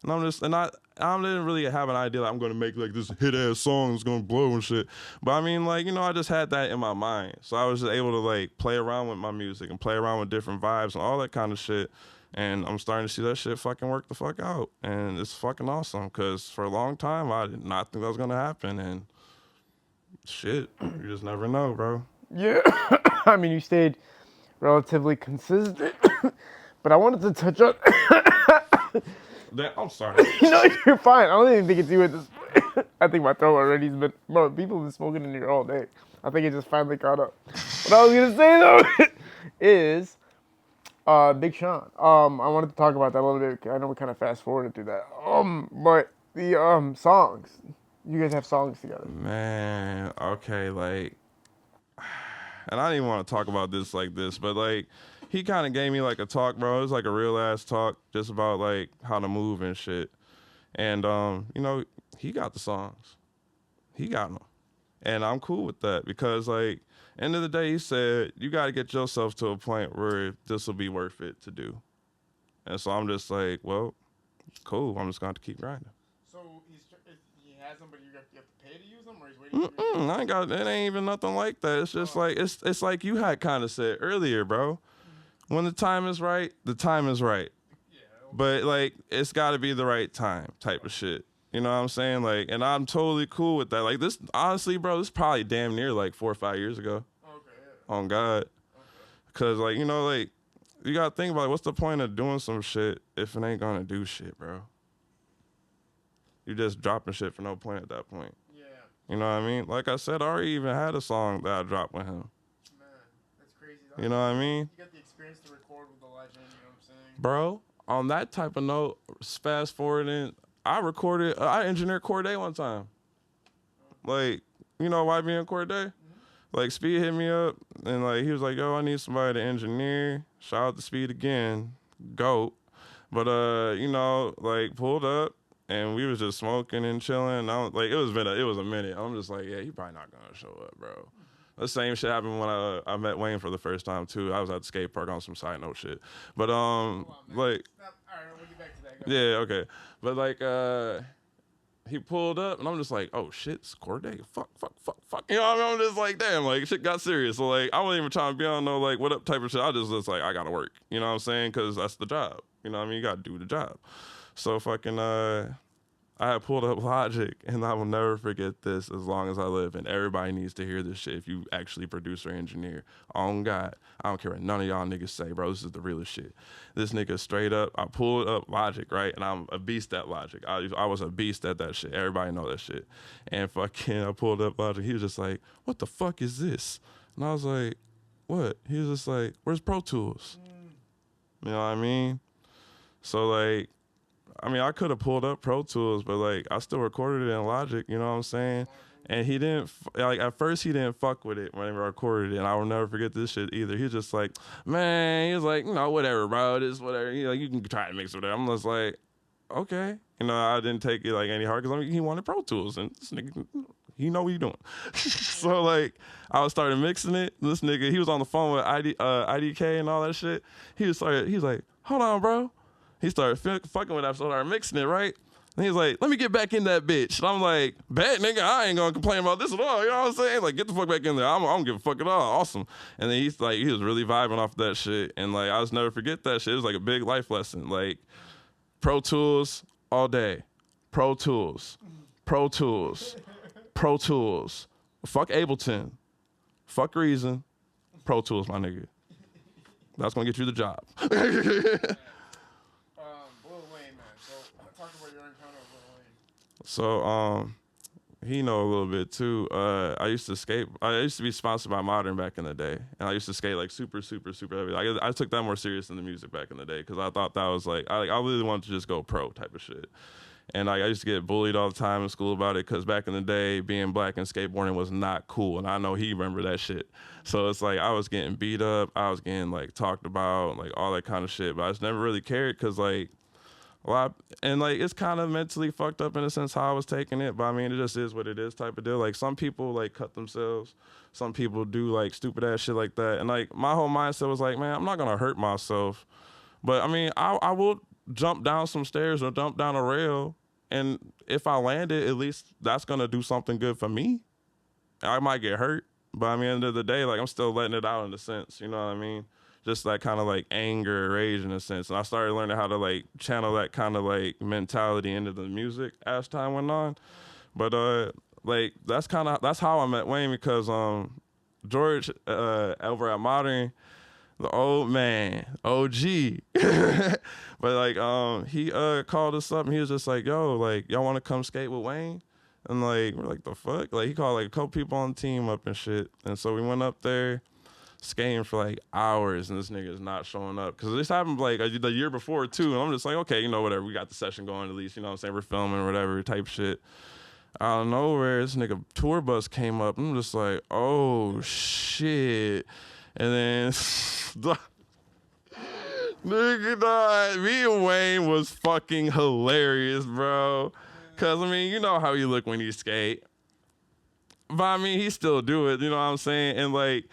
And I didn't really have an idea like I'm gonna make like this hit ass song that's gonna blow and shit. But I mean, like, you know, I just had that in my mind. So I was just able to like play around with my music and play around with different vibes and all that kind of shit. And I'm starting to see that shit fucking work the fuck out. And it's fucking awesome, because for a long time, I did not think that was going to happen. And shit, you just never know, bro. Yeah. I mean, you stayed relatively consistent. But I wanted to touch on... I'm sorry. No, you're fine. I don't even think it's you at this point. I think my throat already's been... Bro, people have been smoking in here all day. I think it just finally caught up. What I was going to say, though, is... Big Sean. I wanted to talk about that a little bit. I know we kind of fast forwarded through that. But the songs. You guys have songs together. Man, okay, like, and I didn't want to talk about this like this, but like, he kind of gave me like a talk, bro. It was like a real ass talk, just about like how to move and shit. And you know, he got the songs. He got them, and I'm cool with that, because like, end of the day, he said, you got to get yourself to a point where this will be worth it to do. And so I'm just like, well, cool. I'm just going to have to keep grinding. So he has them, but you have to pay to use them, or he's waiting for you? I ain't got, it ain't even nothing like that. It's just like, it's like you had kind of said earlier, bro. When the time is right, the time is right. Yeah, okay. But like, it's got to be the right time type of shit. You know what I'm saying? Like, and I'm totally cool with that. Like, this, honestly, bro, this is probably damn near like 4 or 5 years ago. Okay, on God. Cause like, you know, like you gotta think about it, what's the point of doing some shit if it ain't gonna do shit, bro? You just dropping shit for no point at that point. Yeah, You know what I mean? Like I said, I already even had a song that I dropped with him. man, that's crazy. You know what I mean? You got the experience to record with the legend. You know what I'm saying? Bro, on that type of note, fast forwarding, I engineered Corday one time. Like, you know YB and Corday? Like, Speed hit me up, and like he was like, yo, I need somebody to engineer. Shout out to Speed again, GOAT. But you know, like pulled up, and we was just smoking and chilling. And like it was a minute. I'm just like, yeah, he probably not gonna show up, bro. The same shit happened when I met Wayne for the first time too. I was at the skate park on some side note shit. But like, All right, we'll get back to that. Go yeah, okay. But like he pulled up and I'm just like, oh shit, it's Corday. Fuck. You know what I mean? I'm just like, damn, like shit got serious. So like I wasn't even trying to be on no like what up type of shit. I just was like, I gotta work. You know what I'm saying? Cause that's the job. You know what I mean? You gotta do the job. So fucking I had pulled up Logic, and I will never forget this as long as I live. And everybody needs to hear this shit if you actually produce or engineer. On God, I don't care what none of y'all niggas say, bro. This is the realest shit. This nigga straight up, I pulled up Logic, right? And I'm a beast at Logic. I was a beast at that shit. Everybody know that shit. And fucking, I pulled up Logic. He was just like, what the fuck is this? And I was like, what? He was just like, where's Pro Tools? You know what I mean? So like, I mean, I could have pulled up Pro Tools, but like, I still recorded it in Logic. You know what I'm saying? And he didn't like at first he didn't fuck with it when I recorded it, and I will never forget this shit either. He was just like, man, he was like, you know, whatever, bro, this whatever. You know, you can try to mix it with that. I'm just like, okay, you know, I didn't take it like any hard because I mean, he wanted Pro Tools, and this nigga, he know what he doing. So like, I was started mixing it. This nigga, he was on the phone with IDK and all that shit. He was like, hold on, bro. He started fucking with that, so I started mixing it, right? And he was like, let me get back in that bitch. And I'm like, bet, nigga, I ain't gonna complain about this at all. You know what I'm saying? Like, get the fuck back in there. I don't give a fuck at all. Awesome. And then he's like, he was really vibing off that shit. And like, I'll just never forget that shit. It was like a big life lesson. Like, Pro Tools all day. Pro Tools. Pro Tools. Pro Tools. Fuck Ableton. Fuck Reason. Pro Tools, my nigga. That's gonna get you the job. So, he know a little bit too. I used to skate. I used to be sponsored by Modern back in the day, and I used to skate like super heavy. Like, I took that more serious than the music back in the day because I thought that was like I really wanted to just go pro type of shit. And like, I used to get bullied all the time in school about it because back in the day, being black and skateboarding was not cool, and I know he remember that shit. So it's like I was getting beat up, I was getting like talked about, like all that kind of shit, but I just never really cared because like. And like it's kind of mentally fucked up in a sense how I was taking it, but I mean it just is what it is type of deal. Like some people like cut themselves, some people do like stupid ass shit like that, and like my whole mindset was like, man, I'm not gonna hurt myself, but I mean I will jump down some stairs or jump down a rail, and if I land it, at least that's gonna do something good for me. I might get hurt, but I mean at the end of the day, like I'm still letting it out in a sense, you know what I mean? Just that kind of like anger, rage in a sense. And I started learning how to like channel that kind of like mentality into the music as time went on. But like that's how I met Wayne because George over at Modern, the old man, OG. But like he called us up and he was just like, yo, like y'all want to come skate with Wayne? And like we're like, the fuck? Like he called like a couple people on the team up and shit. And so we went up there. Skating for like hours and this nigga is not showing up because this happened like the year before too, and I'm just like, okay, you know, whatever, we got the session going at least, you know what I'm saying, we're filming or whatever type shit. Out of nowhere, this nigga tour bus came up. I'm just like, oh shit. And then nigga died. Me and Wayne was fucking hilarious, bro, because I mean, you know how you look when you skate, but I mean he still do it, you know what I'm saying? And like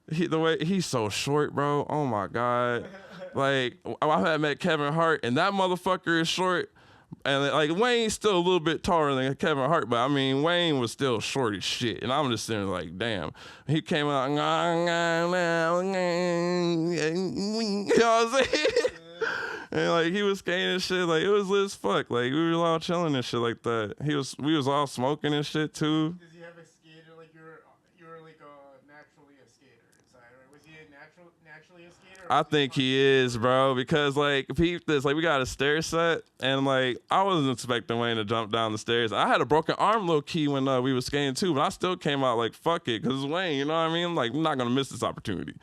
the way he's so short, bro. Oh my God. Like I had met Kevin Hart, and that motherfucker is short. And like Wayne's still a little bit taller than Kevin Hart, but I mean Wayne was still short as shit. And I'm just sitting there like, damn. He came out, you know what I'm saying? And like he was skating and shit, like it was lit as fuck. Like we were all chilling and shit like that. We was all smoking and shit too. Does he have a skater like you're like naturally a skater inside, right? Was he naturally a skater? I think he is, bro, because like peep this, like we got a stair set, and like I wasn't expecting Wayne to jump down the stairs. I had a broken arm low key when we was skating too, but I still came out like fuck it, cause it's Wayne, you know what I mean? I'm like, I'm not gonna miss this opportunity.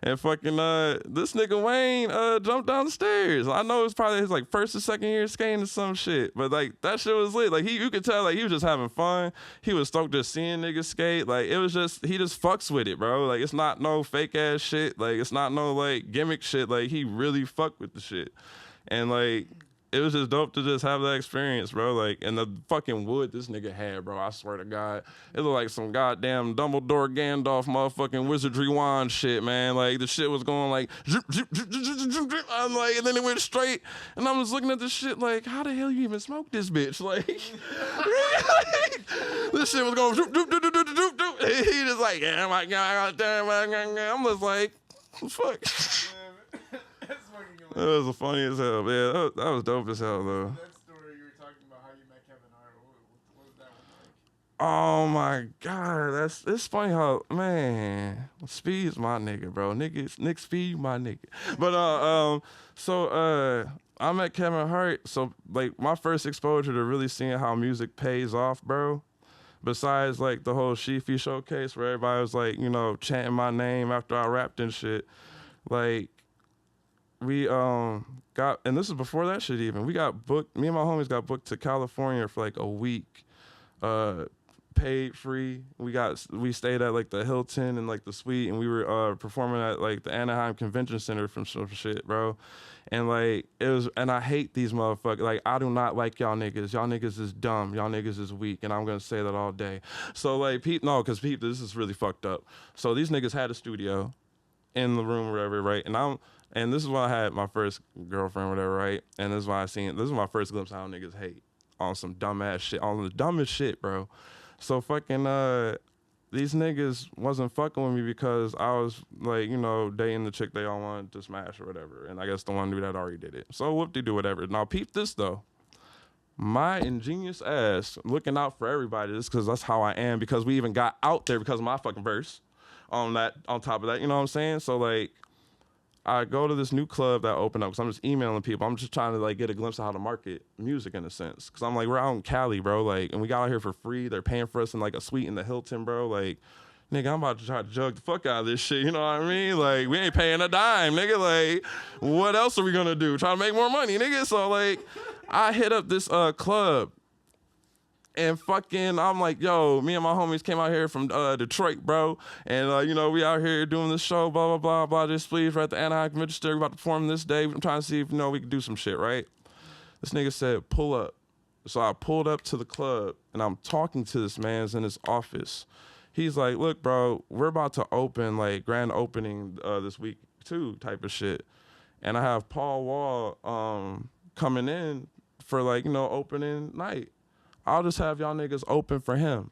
And fucking this nigga Wayne jumped down the stairs. I know it's probably his like first or second year skating or some shit, but like that shit was lit. Like you could tell like he was just having fun. He was stoked just seeing niggas skate. Like it was just he just fucks with it, bro. Like it's not no fake ass shit. Like it's not no like gimmick shit. Like he really fucked with the shit. And like it was just dope to just have that experience, bro. Like, and the fucking wood this nigga had, bro. I swear to God, it looked like some goddamn Dumbledore Gandalf motherfucking wizardry wand shit, man. Like the shit was going like, I'm like, and then it went straight, and I'm just looking at this shit like, how the hell you even smoke this bitch? Like, this shit was going, he just like, yeah, my God, I'm just like, fuck. That was the funniest hell, man. That was dope as hell, though. That story you were talking about how you met Kevin Hart. What was that one like? Oh my God, it's funny how man, Speed's my nigga, bro. Nick Speed, my nigga. But so I met Kevin Hart. So like my first exposure to really seeing how music pays off, bro. Besides like the whole Sheefy showcase where everybody was like, you know, chanting my name after I rapped and shit, like. We got, and this is before that shit even. We got booked. Me and my homies got booked to California for like a week, paid free. We stayed at like the Hilton and like the suite, and we were performing at like the Anaheim Convention Center from some shit, bro. And like it was, and I hate these motherfuckers. Like I do not like y'all niggas. Y'all niggas is dumb. Y'all niggas is weak, and I'm gonna say that all day. So like cause this is really fucked up. So these niggas had a studio in the room or whatever, right? And this is why I had my first girlfriend, whatever, right? And this is why this is my first glimpse of how niggas hate on some dumbass shit, on the dumbest shit, bro. So fucking these niggas wasn't fucking with me because I was like, you know, dating the chick they all wanted to smash or whatever. And I guess the one dude that already did it. So whoop-de-doo, whatever. Now peep this though. My ingenious ass looking out for everybody, just because that's how I am, because we even got out there because of my fucking verse on top of that, you know what I'm saying? So like, I go to this new club that opened up because I'm just emailing people. I'm just trying to like get a glimpse of how to market music in a sense. Because I'm like, we're out in Cali, bro. Like, and we got out here for free. They're paying for us in like a suite in the Hilton, bro. Like, nigga, I'm about to try to jug the fuck out of this shit. You know what I mean? Like, we ain't paying a dime, nigga. Like, what else are we gonna do? Try to make more money, nigga. So like, I hit up this club. And fucking, I'm like, yo, me and my homies came out here from Detroit, bro. And, you know, we out here doing this show, blah, blah, blah, blah. Just please, we're at the Anaheim Convention Center. We're about to perform this day. I'm trying to see if, you know, we can do some shit, right? This nigga said, pull up. So I pulled up to the club, and I'm talking to this man's in his office. He's like, look, bro, we're about to open, like, grand opening this week, too, type of shit. And I have Paul Wall coming in for, like, you know, opening night. I'll just have y'all niggas open for him.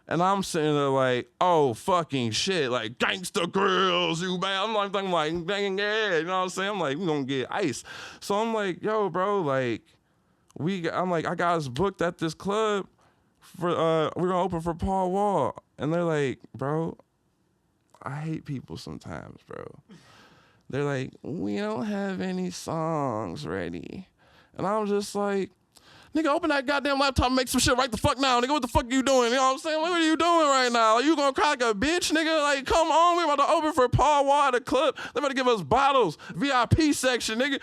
And I'm sitting there like, oh, fucking shit, like, gangsta grills, you man. I'm like, dang, yeah, you know what I'm saying? I'm like, we gonna get ice. So I'm like, yo, bro, like, I got us booked at this club for, we're gonna open for Paul Wall. And they're like, bro, I hate people sometimes, bro. They're like, we don't have any songs ready. And I was just like, nigga, open that goddamn laptop and make some shit right the fuck now. Nigga, what the fuck are you doing? You know what I'm saying? Like, what are you doing right now? Are you gonna cry like a bitch, nigga? Like, come on, we about to open for Paul Wall at the club. They about to give us bottles, VIP section, nigga.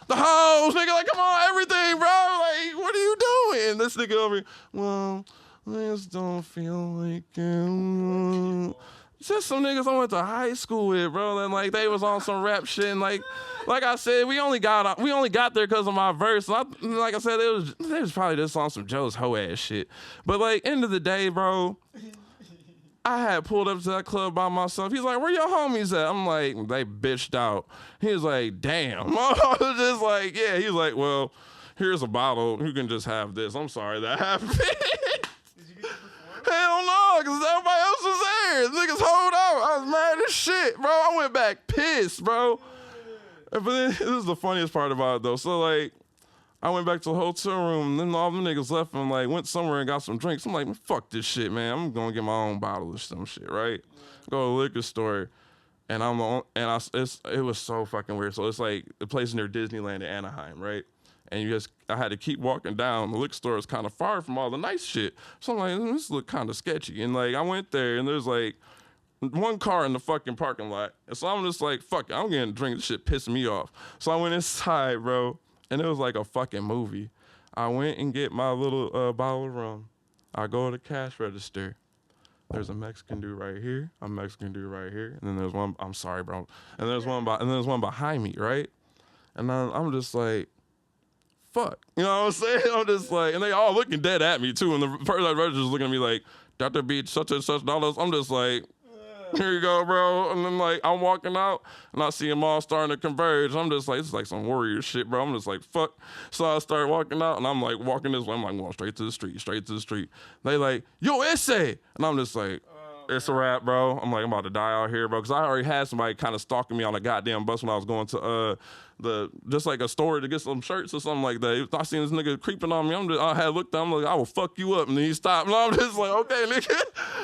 The hoes, nigga, like, come on, everything, bro. Like, what are you doing? This nigga over here, well, I just don't feel like it. Just some niggas I went to high school with, bro, and like they was on some rap shit, and like I said, we only got there because of my verse. And like I said, they was probably just on some Joe's hoe ass shit. But like end of the day, bro, I had pulled up to that club by myself. He's like, where your homies at? I'm like, they bitched out. He was like, damn. I was just like, yeah. He was like, well, here's a bottle. You can just have this. I'm sorry that happened. Hell no, because everybody else was there. Niggas hold up. I was mad as shit, bro. I went back pissed, bro. But then, this is the funniest part about it, though. So, like, I went back to the hotel room, and then all the niggas left and like went somewhere and got some drinks. I'm like, fuck this shit, man. I'm gonna get my own bottle or some shit, right? Go to the liquor store, and it was so fucking weird. So it's like the place near Disneyland in Anaheim, right? And I had to keep walking down. The liquor store is kind of far from all the nice shit. So I'm like, this look kind of sketchy. And like I went there, and there's like one car in the fucking parking lot. And so I'm just like, fuck it, I'm getting a drink. This shit pissing me off. So I went inside, bro, and it was like a fucking movie. I went and get my little bottle of rum. I go to the cash register. There's a Mexican dude right here, a Mexican dude right here, and then there's one, I'm sorry, bro. And there's one behind me, right? And I'm just like, fuck. You know what I'm saying? I'm just like, and they all looking dead at me too. And the person at the register is looking at me like, Dr. Beach, such and such dollars. I'm just like, here you go, bro. And then like I'm walking out and I see them all starting to converge. I'm just like, it's like some warrior shit, bro. I'm just like, fuck. So I start walking out and I'm like walking this way. I'm like going straight to the street. They like, yo, essay. And I'm just like, it's a wrap, bro. I'm like, I'm about to die out here, bro. Because I already had somebody kind of stalking me on a goddamn bus when I was going to just like a store to get some shirts or something like that. I seen this nigga creeping on me. I had looked at him, I'm like, I will fuck you up. And then he stopped. And I'm just like, okay, nigga.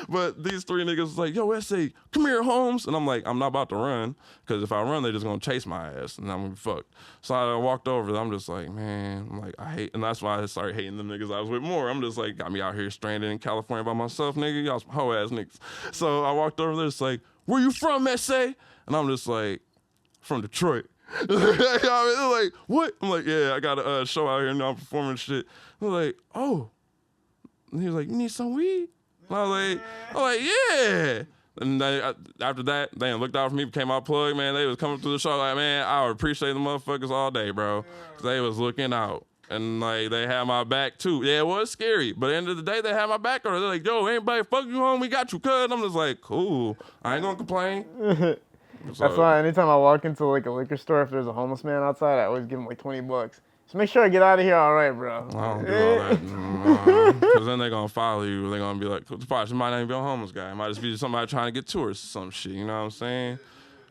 But these three niggas was like, yo, S.A., come here, Holmes. And I'm like, I'm not about to run. Because if I run, they're just going to chase my ass. And I'm going to be fucked. So I walked over. I'm just like, man, I'm like, and that's why I started hating them niggas I was with more. I'm just like, got me out here stranded in California by myself, nigga. Y'all some hoe ass niggas. So I walked over there. It's like, where you from, S.A.? And I'm just like, from Detroit. They're like, what? I'm like, yeah, I got a show out here and I'm performing shit. They're like, oh. And he was like, you need some weed? And I was like, yeah. And after that, they looked out for me, became my plug, man. They was coming through the show like, man, I would appreciate the motherfuckers all day, bro. Cause they was looking out. And like they had my back too. Yeah, it was scary. But at the end of the day, they had my back on. They're like, yo, anybody fuck you home, we got you, cuz. I'm just like, cool. I ain't gonna complain. That's why anytime I walk into like a liquor store, if there's a homeless man outside, I always give him like $20. Just make sure I get out of here all right, bro. I don't do all that. Because then they're going to follow you. They're going to be like, it might not even be a homeless guy. It might just be somebody trying to get tourists or some shit. You know what I'm saying?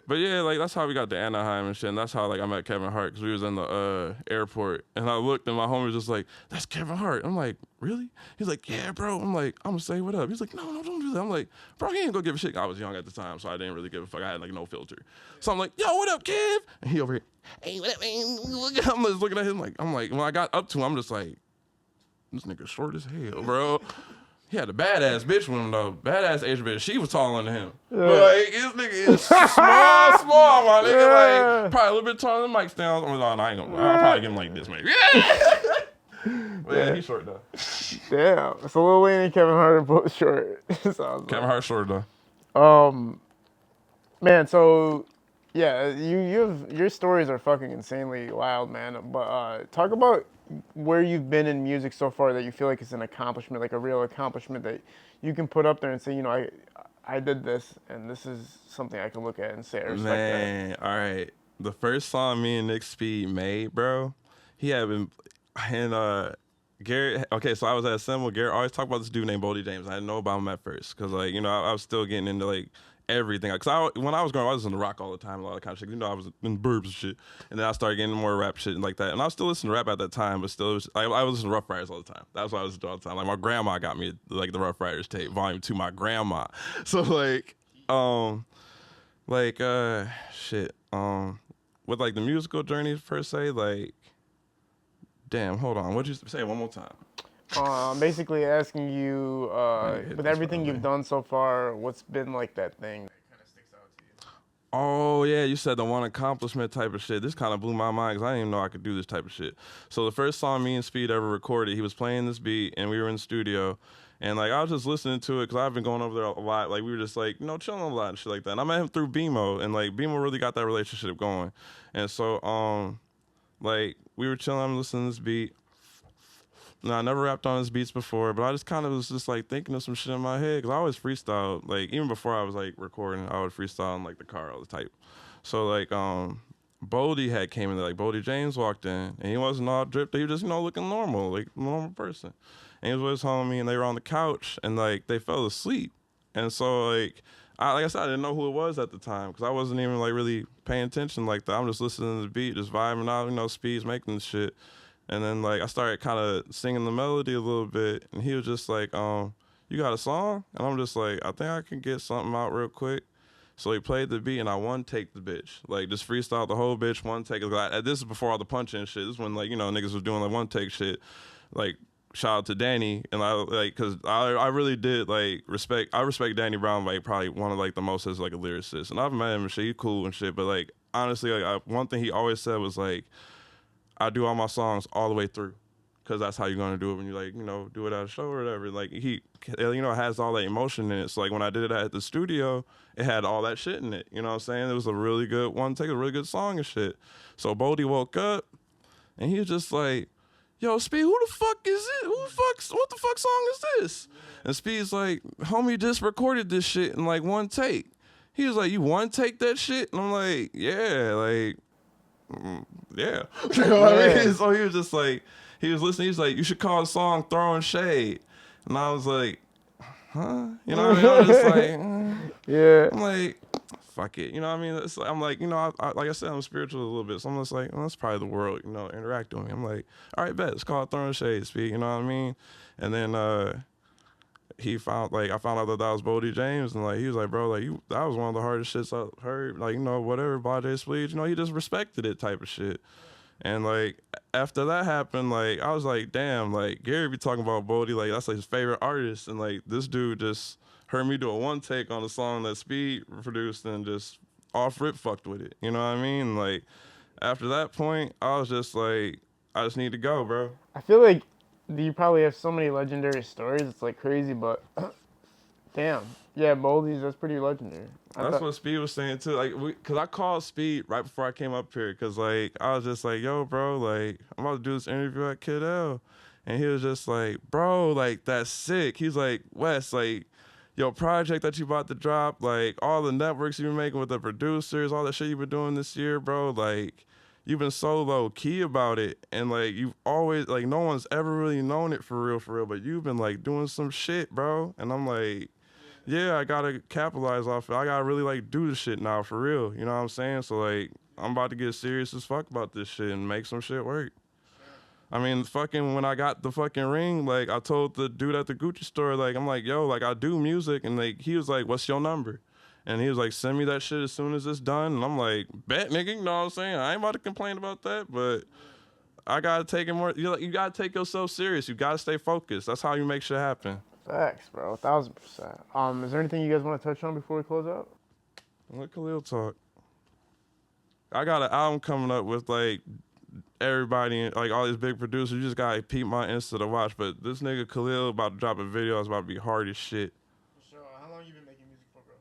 But yeah, like that's how we got to Anaheim and shit. And that's how like I met Kevin Hart because we was in the airport. And I looked and my homie was just like, that's Kevin Hart. I'm like, really? He's like, yeah, bro. I'm like, I'm going to say what up. He's like, no, don't do that. I'm like, bro, he ain't going to give a shit. I was young at the time, so I didn't really give a fuck. I had like no filter. So I'm like, yo, what up, Kev? And he over here, hey, what up, man? I'm just looking at him like, when I got up to him, I'm just like, this nigga short as hell, bro. He had a badass bitch with him though. Badass Asian bitch. She was taller than him. Yeah. But like this nigga is small, my nigga. Yeah. Like probably a little bit taller than Mike Styles. I ain't gonna. I'll probably give him like this, maybe. But yeah, he's short though. Damn. So Lil Wayne and Kevin Hart are both short. Kevin Hart's short though. Man, so yeah, your stories are fucking insanely wild, man. But talk about where you've been in music so far that you feel like it's an accomplishment, like a real accomplishment that you can put up there and say, you know, I did this and this is something I can look at and say I respect that. All right. The first song me and Nick Speed made, bro, he had been, and Garrett, okay, so I was at Assemble. Garrett always talked about this dude named Boldy James. I didn't know about him at first because, like, you know, I was still getting into, like, everything. Because when I was growing up, I was listening to rock all the time, a lot of kind of shit. You know, I was in burbs and shit. And then I started getting more rap shit and like that. And I was still listening to rap at that time, but still, I was listening to Rough Riders all the time. That's what I was listening to all the time. Like, my grandma got me, like, the Rough Riders tape, volume 2, my grandma. So, like, shit. With, like, the musical journey, per se, like, damn, hold on. What'd you say it one more time? Basically asking you, with everything you've done so far, what's been like that thing that kind of sticks out to you? Oh, yeah, you said the one accomplishment type of shit. This kind of blew my mind because I didn't even know I could do this type of shit. So the first song me and Speed ever recorded, he was playing this beat, and we were in the studio. And, like, I was just listening to it because I've been going over there a lot. Like, we were just, like, you know, chilling a lot and shit like that. And I met him through BMO, and, like, BMO really got that relationship going. And so, like, we were chilling, I'm listening to this beat. No, I never rapped on his beats before, but I just kind of was just like thinking of some shit in my head because I always freestyle. Like even before I was like recording, I would freestyle in like the car all the type. So like Boldy had came in there, like Boldy James walked in and he wasn't all dripped. He was just, you know, looking normal, like a normal person. And he was with his homie and they were on the couch and like they fell asleep. And so like I said, I didn't know who it was at the time because I wasn't even like really paying attention like that. I'm just listening to the beat, just vibing out, you know, Speed's making the shit. And then like I started kind of singing the melody a little bit, and he was just like, "You got a song?" And I'm just like, "I think I can get something out real quick." So he played the beat, and I one take the bitch, like just freestyle the whole bitch, one take. This is before all the punching shit. This is when like niggas was doing like one take shit. Like shout out to Danny, and I like because I really did like respect. I respect Danny Brown, like probably one of like the most as like a lyricist, and I've met him and shit. He cool and shit, but like honestly, like one thing he always said was like, I do all my songs all the way through, because that's how you're gonna do it when you like do it at a show or whatever. Like he has all that emotion in it. So like when I did it at the studio, it had all that shit in it. You know what I'm saying? It was a really good one take, a really good song and shit. So Bodie woke up and he was just like, "Yo, Speed, who the fuck is it? What the fuck song is this?" And Speed's like, "Homie just recorded this shit in like one take." He was like, "You one take that shit?" And I'm like, "Yeah, like." Yeah. You know what I mean? So he was just like, he was listening. He was like, "You should call the song Throwing Shade." And I was like, huh? You know what I mean? I was just like, Yeah. I'm like, fuck it. You know what I mean? I'm like, I, like I said, I'm spiritual a little bit. So I'm just like, that's probably the world, interacting with me. I'm like, all right, bet. It's called Throwing Shade, Speak. You know what I mean? And then, I found out that was Bodie James, and like he was like, "Bro, like that was one of the hardest shits I've heard, like whatever, Bajay Spleed, he just respected it type of shit." And like after that happened, like I was like, damn, like Gary be talking about Bodie, like that's like his favorite artist, and like this dude just heard me do a one take on a song that Speed produced and just off rip fucked with it. You know what I mean? Like after that point, I was just like, I just need to go, bro. I feel like you probably have so many legendary stories. It's like crazy, but damn, yeah, Boldy's that's pretty legendary. That's what Speed was saying too. Like, cause I called Speed right before I came up here, cause like I was just like, "Yo, bro, like I'm about to do this interview at Kid L," and he was just like, "Bro, like that's sick." He's like, "Wes, like your project that you about to drop, like all the networks you've been making with the producers, all the shit you've been doing this year, bro, like." You've been so low key about it, and like you've always like no one's ever really known it for real, but you've been like doing some shit, bro. And I'm like, yeah, I gotta capitalize off it. I gotta really like do this shit now for real. You know what I'm saying? So like I'm about to get serious as fuck about this shit and make some shit work. I mean, fucking when I got the fucking ring, like I told the dude at the Gucci store, like I'm like, yo, like I do music, and like he was like, "What's your number?" And he was like, "Send me that shit as soon as it's done." And I'm like, "Bet, nigga." You know what I'm saying? I ain't about to complain about that, but I gotta take it more. You gotta take yourself serious. You gotta stay focused. That's how you make shit happen. Facts, bro, 1000%. Is there anything you guys want to touch on before we close out? Let Khalil talk. I got an album coming up with like everybody, like all these big producers. You just gotta peep my Insta to watch. But this nigga Khalil about to drop a video. It's about to be hard as shit. So, how long you been making music for, bro?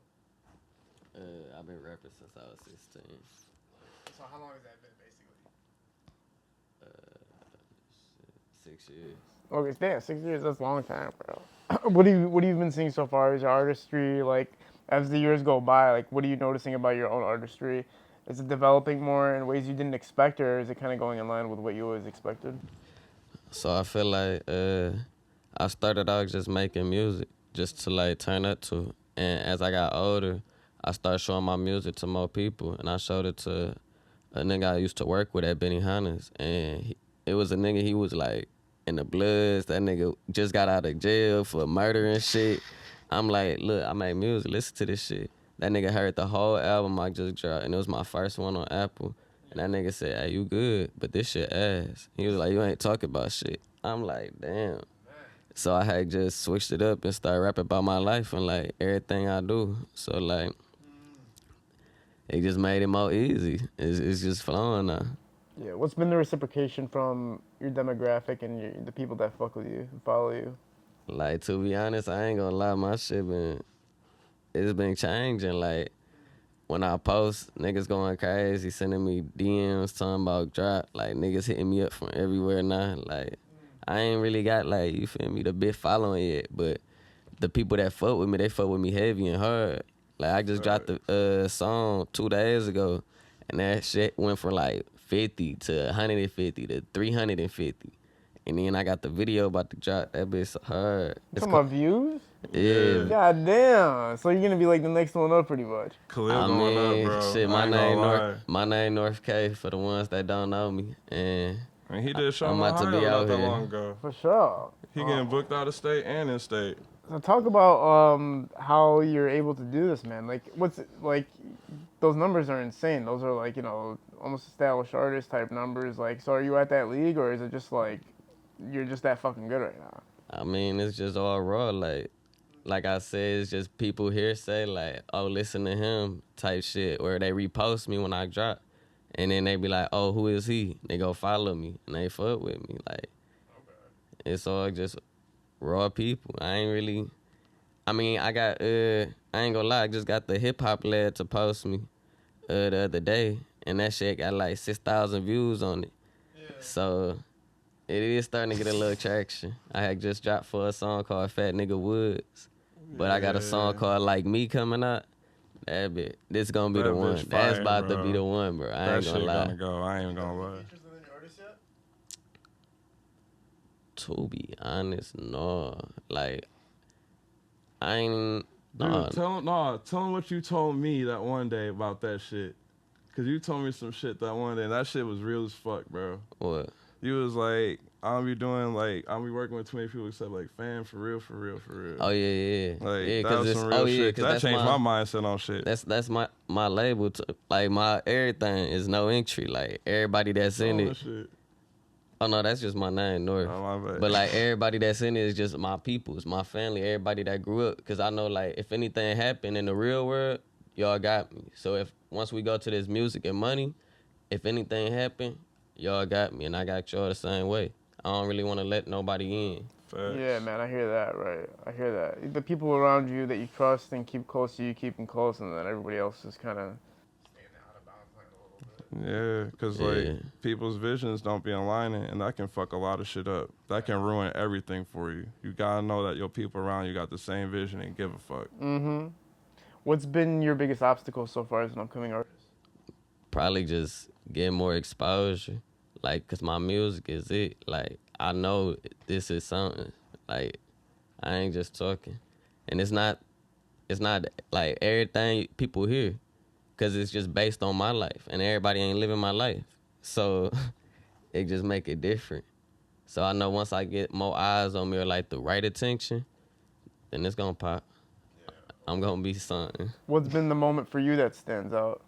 I've been rapping since I was 16. So, how long has that been, basically? 6 years. Okay, damn, 6 years, that's a long time, bro. What have you been seeing so far? Is your artistry, like, as the years go by, like, what are you noticing about your own artistry? Is it developing more in ways you didn't expect, or is it kind of going in line with what you always expected? So I feel like I started out just making music just to like turn up to. And as I got older, I started showing my music to more people. And I showed it to a nigga I used to work with at Benny Hanna's. And it was a nigga, he was like in the Bloods. That nigga just got out of jail for murder and shit. I'm like, look, I make music, listen to this shit. That nigga heard the whole album I just dropped, and it was my first one on Apple. And that nigga said, "Hey, you good, but this shit ass." He was like, "You ain't talking about shit." I'm like, damn. So I had just switched it up and started rapping about my life and like everything I do. So like, it just made it more easy. It's just flowing now. Yeah, what's been the reciprocation from your demographic and the people that fuck with you and follow you? Like, to be honest, I ain't gonna lie, my shit it's been changing. Like, when I post, niggas going crazy, sending me DMs talking about drop. Like, niggas hitting me up from everywhere now. Like, I ain't really got, like, you feel me, the big following yet. But the people that fuck with me, they fuck with me heavy and hard. Like, I just dropped the song 2 days ago, and that shit went from, like, 50 to 150 to 350. And then I got the video about to drop. That bitch hard. You talking about views? Yeah. God damn. So you're gonna be like the next one up pretty much. Khalil I going mean, up, bro. shit, I ain't gonna lie. my name North K for the ones that don't know me. And I mean, he did a show I'm in about to Ohio be not out that here. long ago. For sure. He getting booked out of state and in state. So talk about how you're able to do this, man. Like, like those numbers are insane. Those are like, almost established artist type numbers. Like, so are you at that league, or is it just like you're just that fucking good right now? I mean, it's just all raw. Like I said, it's just people here say like, oh, listen to him type shit, or they repost me when I drop. And then they be like, oh, who is he? They go follow me and they fuck with me. Like, it's all just raw people. I ain't really, I mean, I ain't gonna lie, I just got the hip hop lad to post me the other day. And that shit got like 6,000 views on it. Yeah. So it is starting to get a little traction. I had just dropped for a song called Fat Nigga Woods. But I got a song called Like Me coming out. That bitch, this gonna be That the one. bitch That's fire, about bro. to be the one, bro. I That ain't shit gonna lie. gonna go. I ain't gonna lie. Features with any artists yet? To be honest, no. Like, I ain't. No. Dude, tell him what you told me that one day about that shit. Cause you told me some shit that one day, and that shit was real as fuck, bro. What? You was like, I don't be working with too many people except like fam, for real. Oh yeah. Like, yeah, that was it's, some real shit. 'cause That that's changed my mindset on shit. That's my label. Like my everything is no entry. Like everybody that's in All it. that shit. Oh no, that's just my name, North. Oh, my bad. But like everybody that's in it is just my people, it's my family, everybody that grew up. Cause I know like if anything happened in the real world, y'all got me. So if once we go to this music and money, if anything happen, y'all got me, and I got y'all the same way. I don't really want to let nobody in. Facts. Yeah, man, I hear that, right? I hear that. The people around you that you trust and keep close to you, keep them close, and then everybody else is kind of. Yeah, because Yeah. like people's visions don't be aligning, and that can fuck a lot of shit up. That can ruin everything for you. You gotta know that your people around you got the same vision and give a fuck. Mm-hmm. What's been your biggest obstacle so far as an upcoming artist? Probably just get more exposure. Like, cause my music is it. Like, I know this is something. Like, I ain't just talking. And it's not like everything people hear. Cause it's just based on my life. And everybody ain't living my life. So, it just make it different. So I know once I get more eyes on me or like the right attention, then it's gonna pop. I'm gonna be something. What's been the moment for you that stands out?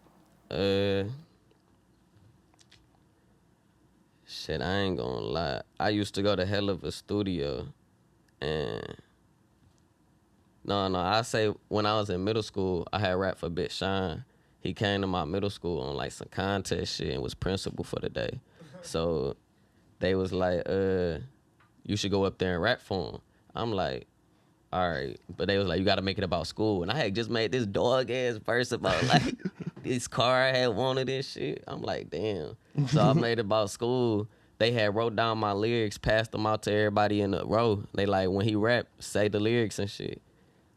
Shit, I ain't gonna lie. I used to go to hell of a studio, and I say when I was in middle school, I had rap for Big Sean. He came to my middle school on like some contest shit and was principal for the day. So they was like, you should go up there and rap for him. I'm like, all right. But they was like, you gotta make it about school. And I had just made this dog ass verse about like this car I had wanted and shit. I'm like, damn. So I made it about school. They had wrote down my lyrics, passed them out to everybody in the row. They like, when he rap, say the lyrics and shit.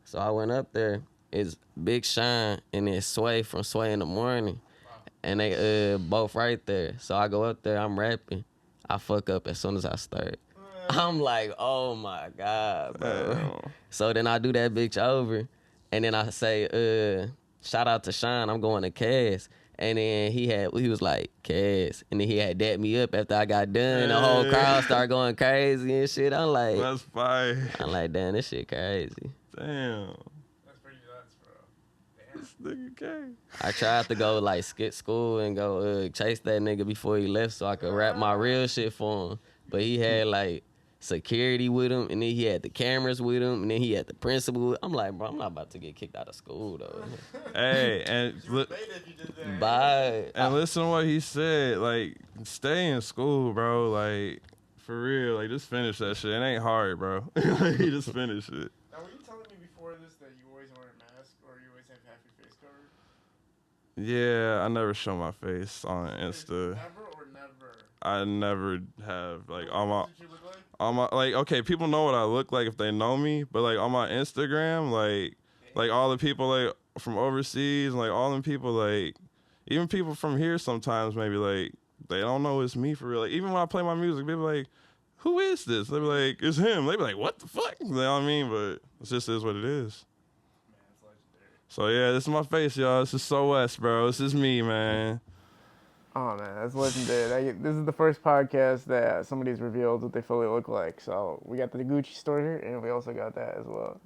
So I went up there. It's Big Sean and then Sway from Sway in the Morning. And they both right there. So I go up there, I'm rapping. I fuck up as soon as I start. I'm like, oh my God, bro. Damn. So then I do that bitch over. And then I say, shout out to Sean, I'm going to Cass. And then he was like, Cass. And then he had dapped me up after I got done. The whole crowd started going crazy and shit. I'm like, That's fire. damn, this shit crazy. Damn. That's pretty nuts, bro. This nigga gay. I tried to go like skip school and go chase that nigga before he left so I could rap my real shit for him. But he had like security with him, and then he had the cameras with him, and then he had the principal. I'm like, bro, I'm not about to get kicked out of school though. Hey, and Bye. and listen to what he said. Like, stay in school, bro. Like, for real. Like, just finish that shit. It ain't hard, bro. Like, just finish it. Now, were you telling me before this that you always wear a mask or you always have half your face covered? Yeah, I never show my face on Insta. Never or never? I never have, like, on my... What did you look like? Like, okay, people know what I look like if they know me, but like on my Instagram, like all the people like from overseas, like all them people, like even people from here sometimes maybe like they don't know it's me for real. Like even when I play my music, they be like, who is this? They be like, it's him. They be like, what the fuck? You know what I mean? But it just is what it is. Man, it's legendary. So yeah, this is my face, y'all. This is So West, bro. This is me, man. Oh man, that's legendary. This is the first podcast that somebody's revealed what they fully look like. So we got the Gucci store here, and we also got that as well.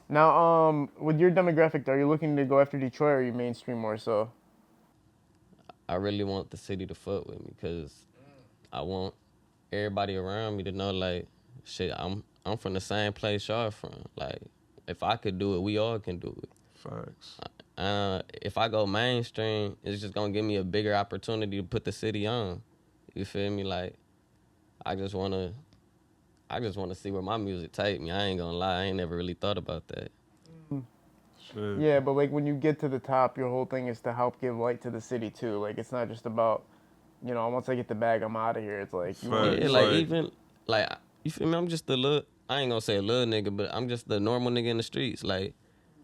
Now, with your demographic, are you looking to go after Detroit, or are you mainstream more so? I really want the city to fuck with me because I want everybody around me to know, like, shit, I'm from the same place y'all from. Like, if I could do it, we all can do it. Facts. If I go mainstream, it's just gonna give me a bigger opportunity to put the city on. You feel me? Like, I just wanna see where my music take me. I ain't gonna lie, I ain't never really thought about that. Shit. Yeah, but like when you get to the top, your whole thing is to help give light to the city too. Like it's not just about, once I get the bag, I'm out of here. It's like you Facts. want Yeah, to like like- even like you feel me? I'm just a little. I ain't gonna say a little nigga, but I'm just the normal nigga in the streets. Like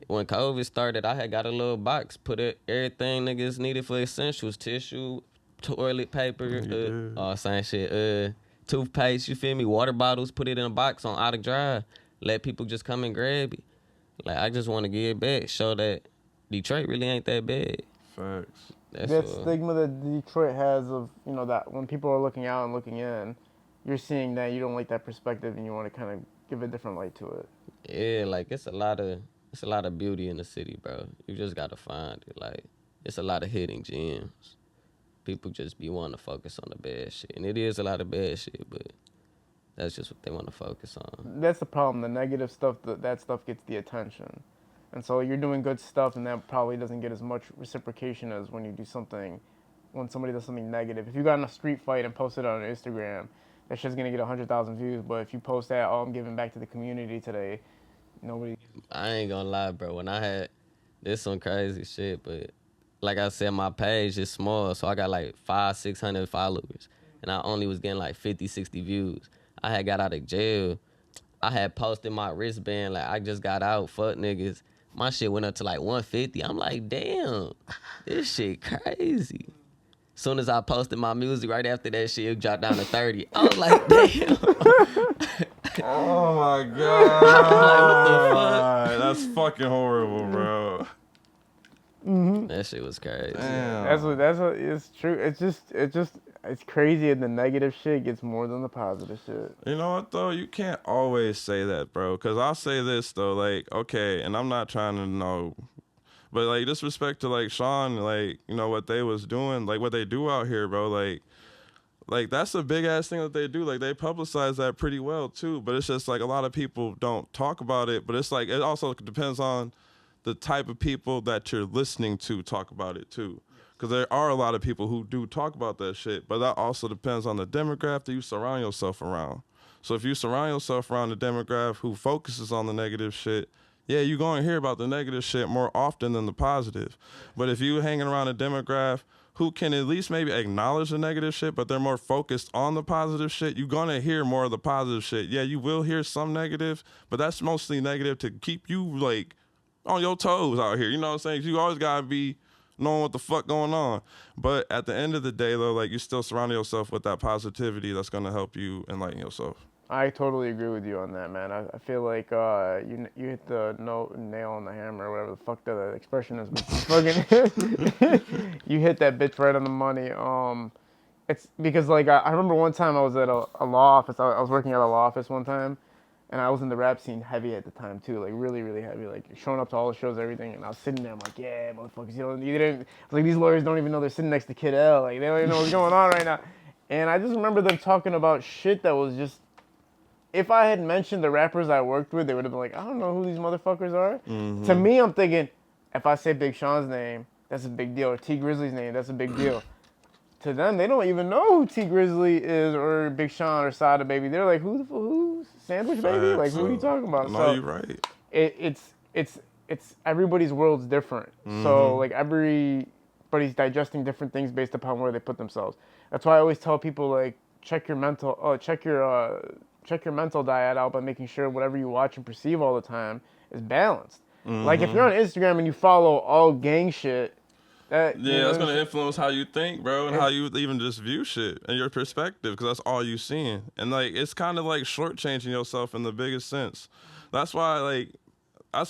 when COVID started, I had got a little box, put everything niggas needed for essentials: tissue, toilet paper, did. same shit, toothpaste. You feel me? Water bottles. Put it in a box on Outer Drive. Let people just come and grab it. Like I just want to give back, show that Detroit really ain't that bad. Facts. That's that all. stigma that Detroit has of that when people are looking out and looking in, you're seeing that you don't like that perspective and you want to kind of give a different light to it. Yeah, like it's a lot of beauty in the city, bro. You just gotta find it. Like it's a lot of hidden gems. People just be wanting to focus on the bad shit, and it is a lot of bad shit, but that's just what they want to focus on. That's the problem. The negative stuff, that stuff gets the attention. And so you're doing good stuff, and that probably doesn't get as much reciprocation as when you do something, when somebody does something negative. If you got in a street fight and post it on Instagram, that shit's gonna get 100,000 views. But if you post that, oh, I'm giving back to the community today, nobody. I ain't gonna lie, bro. When I had this some crazy shit, but like I said, my page is small, so I got like 500-600 followers, and I only was getting like 50-60 views. I had got out of jail. I had posted my wristband like I just got out. Fuck niggas. My shit went up to like 150. I'm like, damn, this shit crazy. Soon as I posted my music, right after that shit, it dropped down to 30. I was like, damn. Oh my god. Like, what the fuck? That's fucking horrible, bro. That shit was crazy. Damn. That's what it's true. It's crazy, and the negative shit gets more than the positive shit. You know what though? You can't always say that, bro. Cause I'll say this though, like, okay, and I'm not trying to know, but like disrespect to like Sean, like, what they was doing, like what they do out here, bro, like that's a big ass thing that they do. Like they publicize that pretty well too. But it's just like a lot of people don't talk about it. But it's like it also depends on the type of people that you're listening to talk about it too. Because there are a lot of people who do talk about that shit, but that also depends on the demographic that you surround yourself around. So if you surround yourself around a demographic who focuses on the negative shit, yeah, you're going to hear about the negative shit more often than the positive. But if you hanging around a demographic who can at least maybe acknowledge the negative shit, but they're more focused on the positive shit, you're going to hear more of the positive shit. Yeah, you will hear some negative, but that's mostly negative to keep you, like, on your toes out here. You know what I'm saying? You always got to be knowing what the fuck going on. But at the end of the day, though, like, you still surround yourself with that positivity that's going to help you enlighten yourself. I totally agree with you on that, man. I feel like you hit the nail on the hammer, or whatever the fuck that expression is. But fucking, you hit that bitch right on the money. It's because like I remember one time I was at a law office. I was working at a law office one time, and I was in the rap scene heavy at the time too, like really, really heavy, like showing up to all the shows, everything. And I was sitting there, I'm like, yeah, motherfuckers, you didn't. Like these lawyers don't even know they're sitting next to Kid L. Like they don't even know what's going on right now. And I just remember them talking about shit that was just. If I had mentioned the rappers I worked with, they would have been like, I don't know who these motherfuckers are. Mm-hmm. To me, I'm thinking, if I say Big Sean's name, that's a big deal. Or T Grizzly's name, that's a big deal. To them, they don't even know who T Grizzly is or Big Sean or Sada Baby. They're like, who's Sandwich Baby? Like, who are you talking about? No, so you're right. It's everybody's world's different. Mm-hmm. So like everybody's digesting different things based upon where they put themselves. That's why I always tell people like check your mental diet out by making sure whatever you watch and perceive all the time is balanced. Mm-hmm. Like if you're on Instagram and you follow all gang shit, that's gonna influence how you think, bro, and how you even just view shit and your perspective, because that's all you seeing. And like it's kind of like shortchanging yourself in the biggest sense. That's why like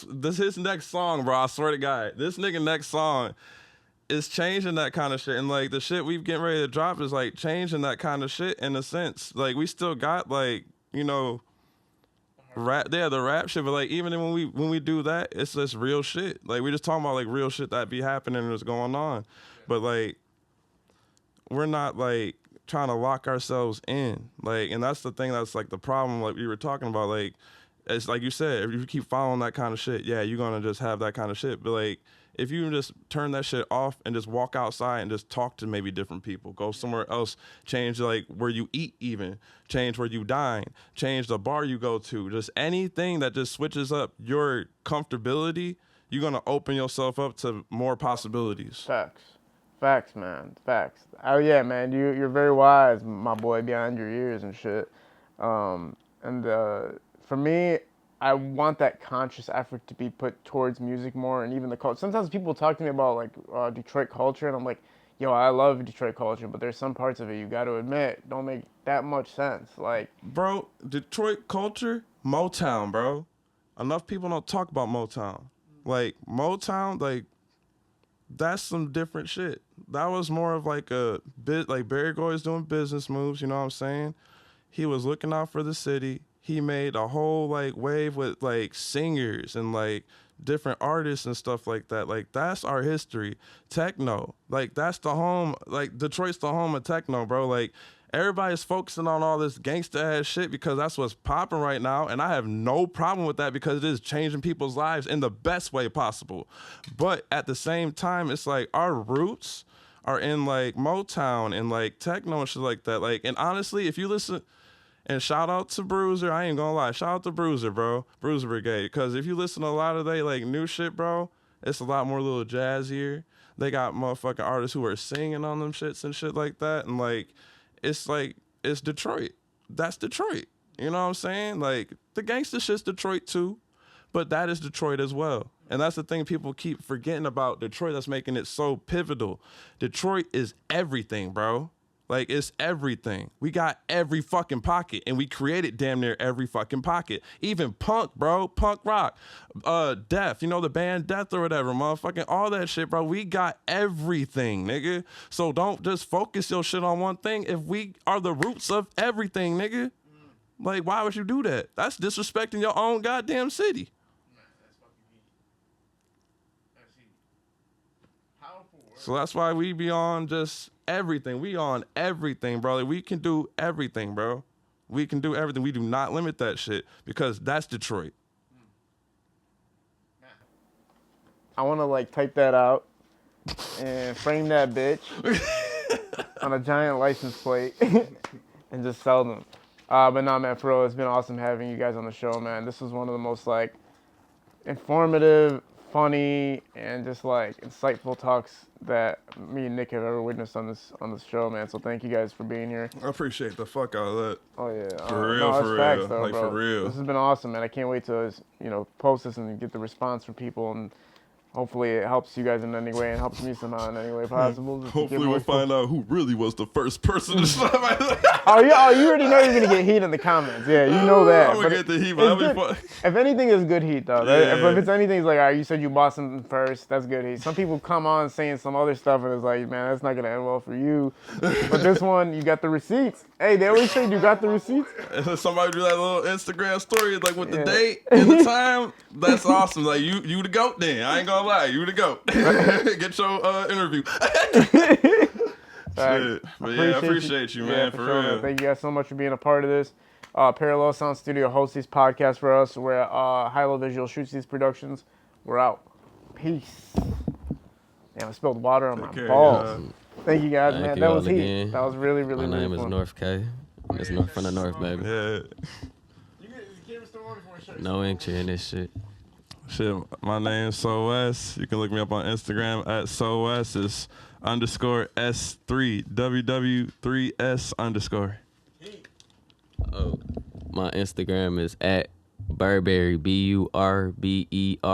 this his next song, bro. I swear to God, this nigga next song it's changing that kind of shit. And like the shit we've getting ready to drop is like changing that kind of shit in a sense. Like we still got like, you know, rap, yeah, the rap shit, but like even when we do that, it's just real shit. Like we just talking about like real shit that be happening and is going on. But like we're not like trying to lock ourselves in. Like, and that's the thing that's like the problem, like we were talking about, like it's like you said, if you keep following that kind of shit, yeah, you're gonna just have that kind of shit. But like if you just turn that shit off and just walk outside and just talk to maybe different people, go somewhere else, change like where you eat, even change where you dine, change the bar you go to, just anything that just switches up your comfortability, you're gonna open yourself up to more possibilities. Facts, man. Facts. Oh yeah, man. You're very wise, my boy, behind your ears and shit. For me, I want that conscious effort to be put towards music more, and even the culture. Sometimes people talk to me about like Detroit culture, and I'm like, yo, I love Detroit culture, but there's some parts of it you got to admit don't make that much sense. Like, bro, Detroit culture, Motown, bro. Enough people don't talk about Motown. Like Motown, like that's some different shit. That was more of like a bit like Barry Gordy's doing business moves, you know what I'm saying? He was looking out for the city. He made a whole like wave with like singers and like different artists and stuff like that. Like that's our history. Techno, like that's the home, like Detroit's the home of techno, bro. Like everybody's focusing on all this gangsta ass shit because that's what's popping right now, and I have no problem with that because it is changing people's lives in the best way possible. But at the same time, it's like our roots are in like Motown and like techno and shit like that. Like, and honestly, if you listen, and shout out to Bruiser, I ain't gonna lie, shout out to Bruiser, bro, Bruiser Brigade, because if you listen to a lot of they like new shit, bro, it's a lot more little jazzier. They got motherfucking artists who are singing on them shits and shit like that, and like it's Detroit. That's Detroit. You know what I'm saying? Like the gangster shit's Detroit too, but that is Detroit as well. And that's the thing people keep forgetting about Detroit that's making it so pivotal. Detroit is everything, bro. Like, it's everything. We got every fucking pocket, and we created damn near every fucking pocket. Even punk, bro. Punk rock. Death, you know, the band Death or whatever, motherfucking all that shit, bro. We got everything, nigga. So don't just focus your shit on one thing if we are the roots of everything, nigga. Like, why would you do that? That's disrespecting your own goddamn city. So that's why we be on just everything. We on everything, bro. Like, we can do everything, bro. We can do everything. We do not limit that shit because that's Detroit. I want to like type that out and frame that bitch on a giant license plate and just sell them. But nah, man, for real, it's been awesome having you guys on the show, man. This was one of the most like informative, funny, and just like insightful talks that me and Nick have ever witnessed on this show, man. So thank you guys for being here. I appreciate the fuck out of that. Oh yeah, For real, no, for it's real. facts, though, Like, bro. for real. This has been awesome, man. I can't wait to post this and get the response from people, and hopefully it helps you guys in any way and helps me somehow in any way possible. Just to get Hopefully more we'll find out who really was the first person to slap my you already know you're gonna get heat in the comments. Yeah, you know that. I'm gonna But get the heat, it's but that'll be good. fun. If anything, it's good heat though. Yeah. If it's anything, it's like, all right, you said you bought something first. That's good heat. Some people come on saying some other stuff, and it's like, man, that's not gonna end well for you. But this one, you got the receipts. Hey, they always say you got the receipts. And then somebody do that little Instagram story like with the Yeah. date and the time. That's awesome. Like you the goat then. I ain't gonna lie, you the goat. Get your interview. Shit. But yeah, I appreciate you, man, for sure, real. man. Thank you guys so much for being a part of this. Parallel Sound Studio hosts these podcasts for us. We're at High Low Visual shoots these productions. We're out. Peace. Damn, I spilled water on my care, balls. Thank you guys, Thank man. you That all was heat. again. That was really, really, My really name is fun. North K. It's North from the North, baby. Yeah. You get the camera still on for a shirt. No entry in this shit. Shit, my name's SOS. You can look me up on Instagram at SOS. It's _S3WW3S_. Oh, my Instagram is at Burberry, BURBERIIIE.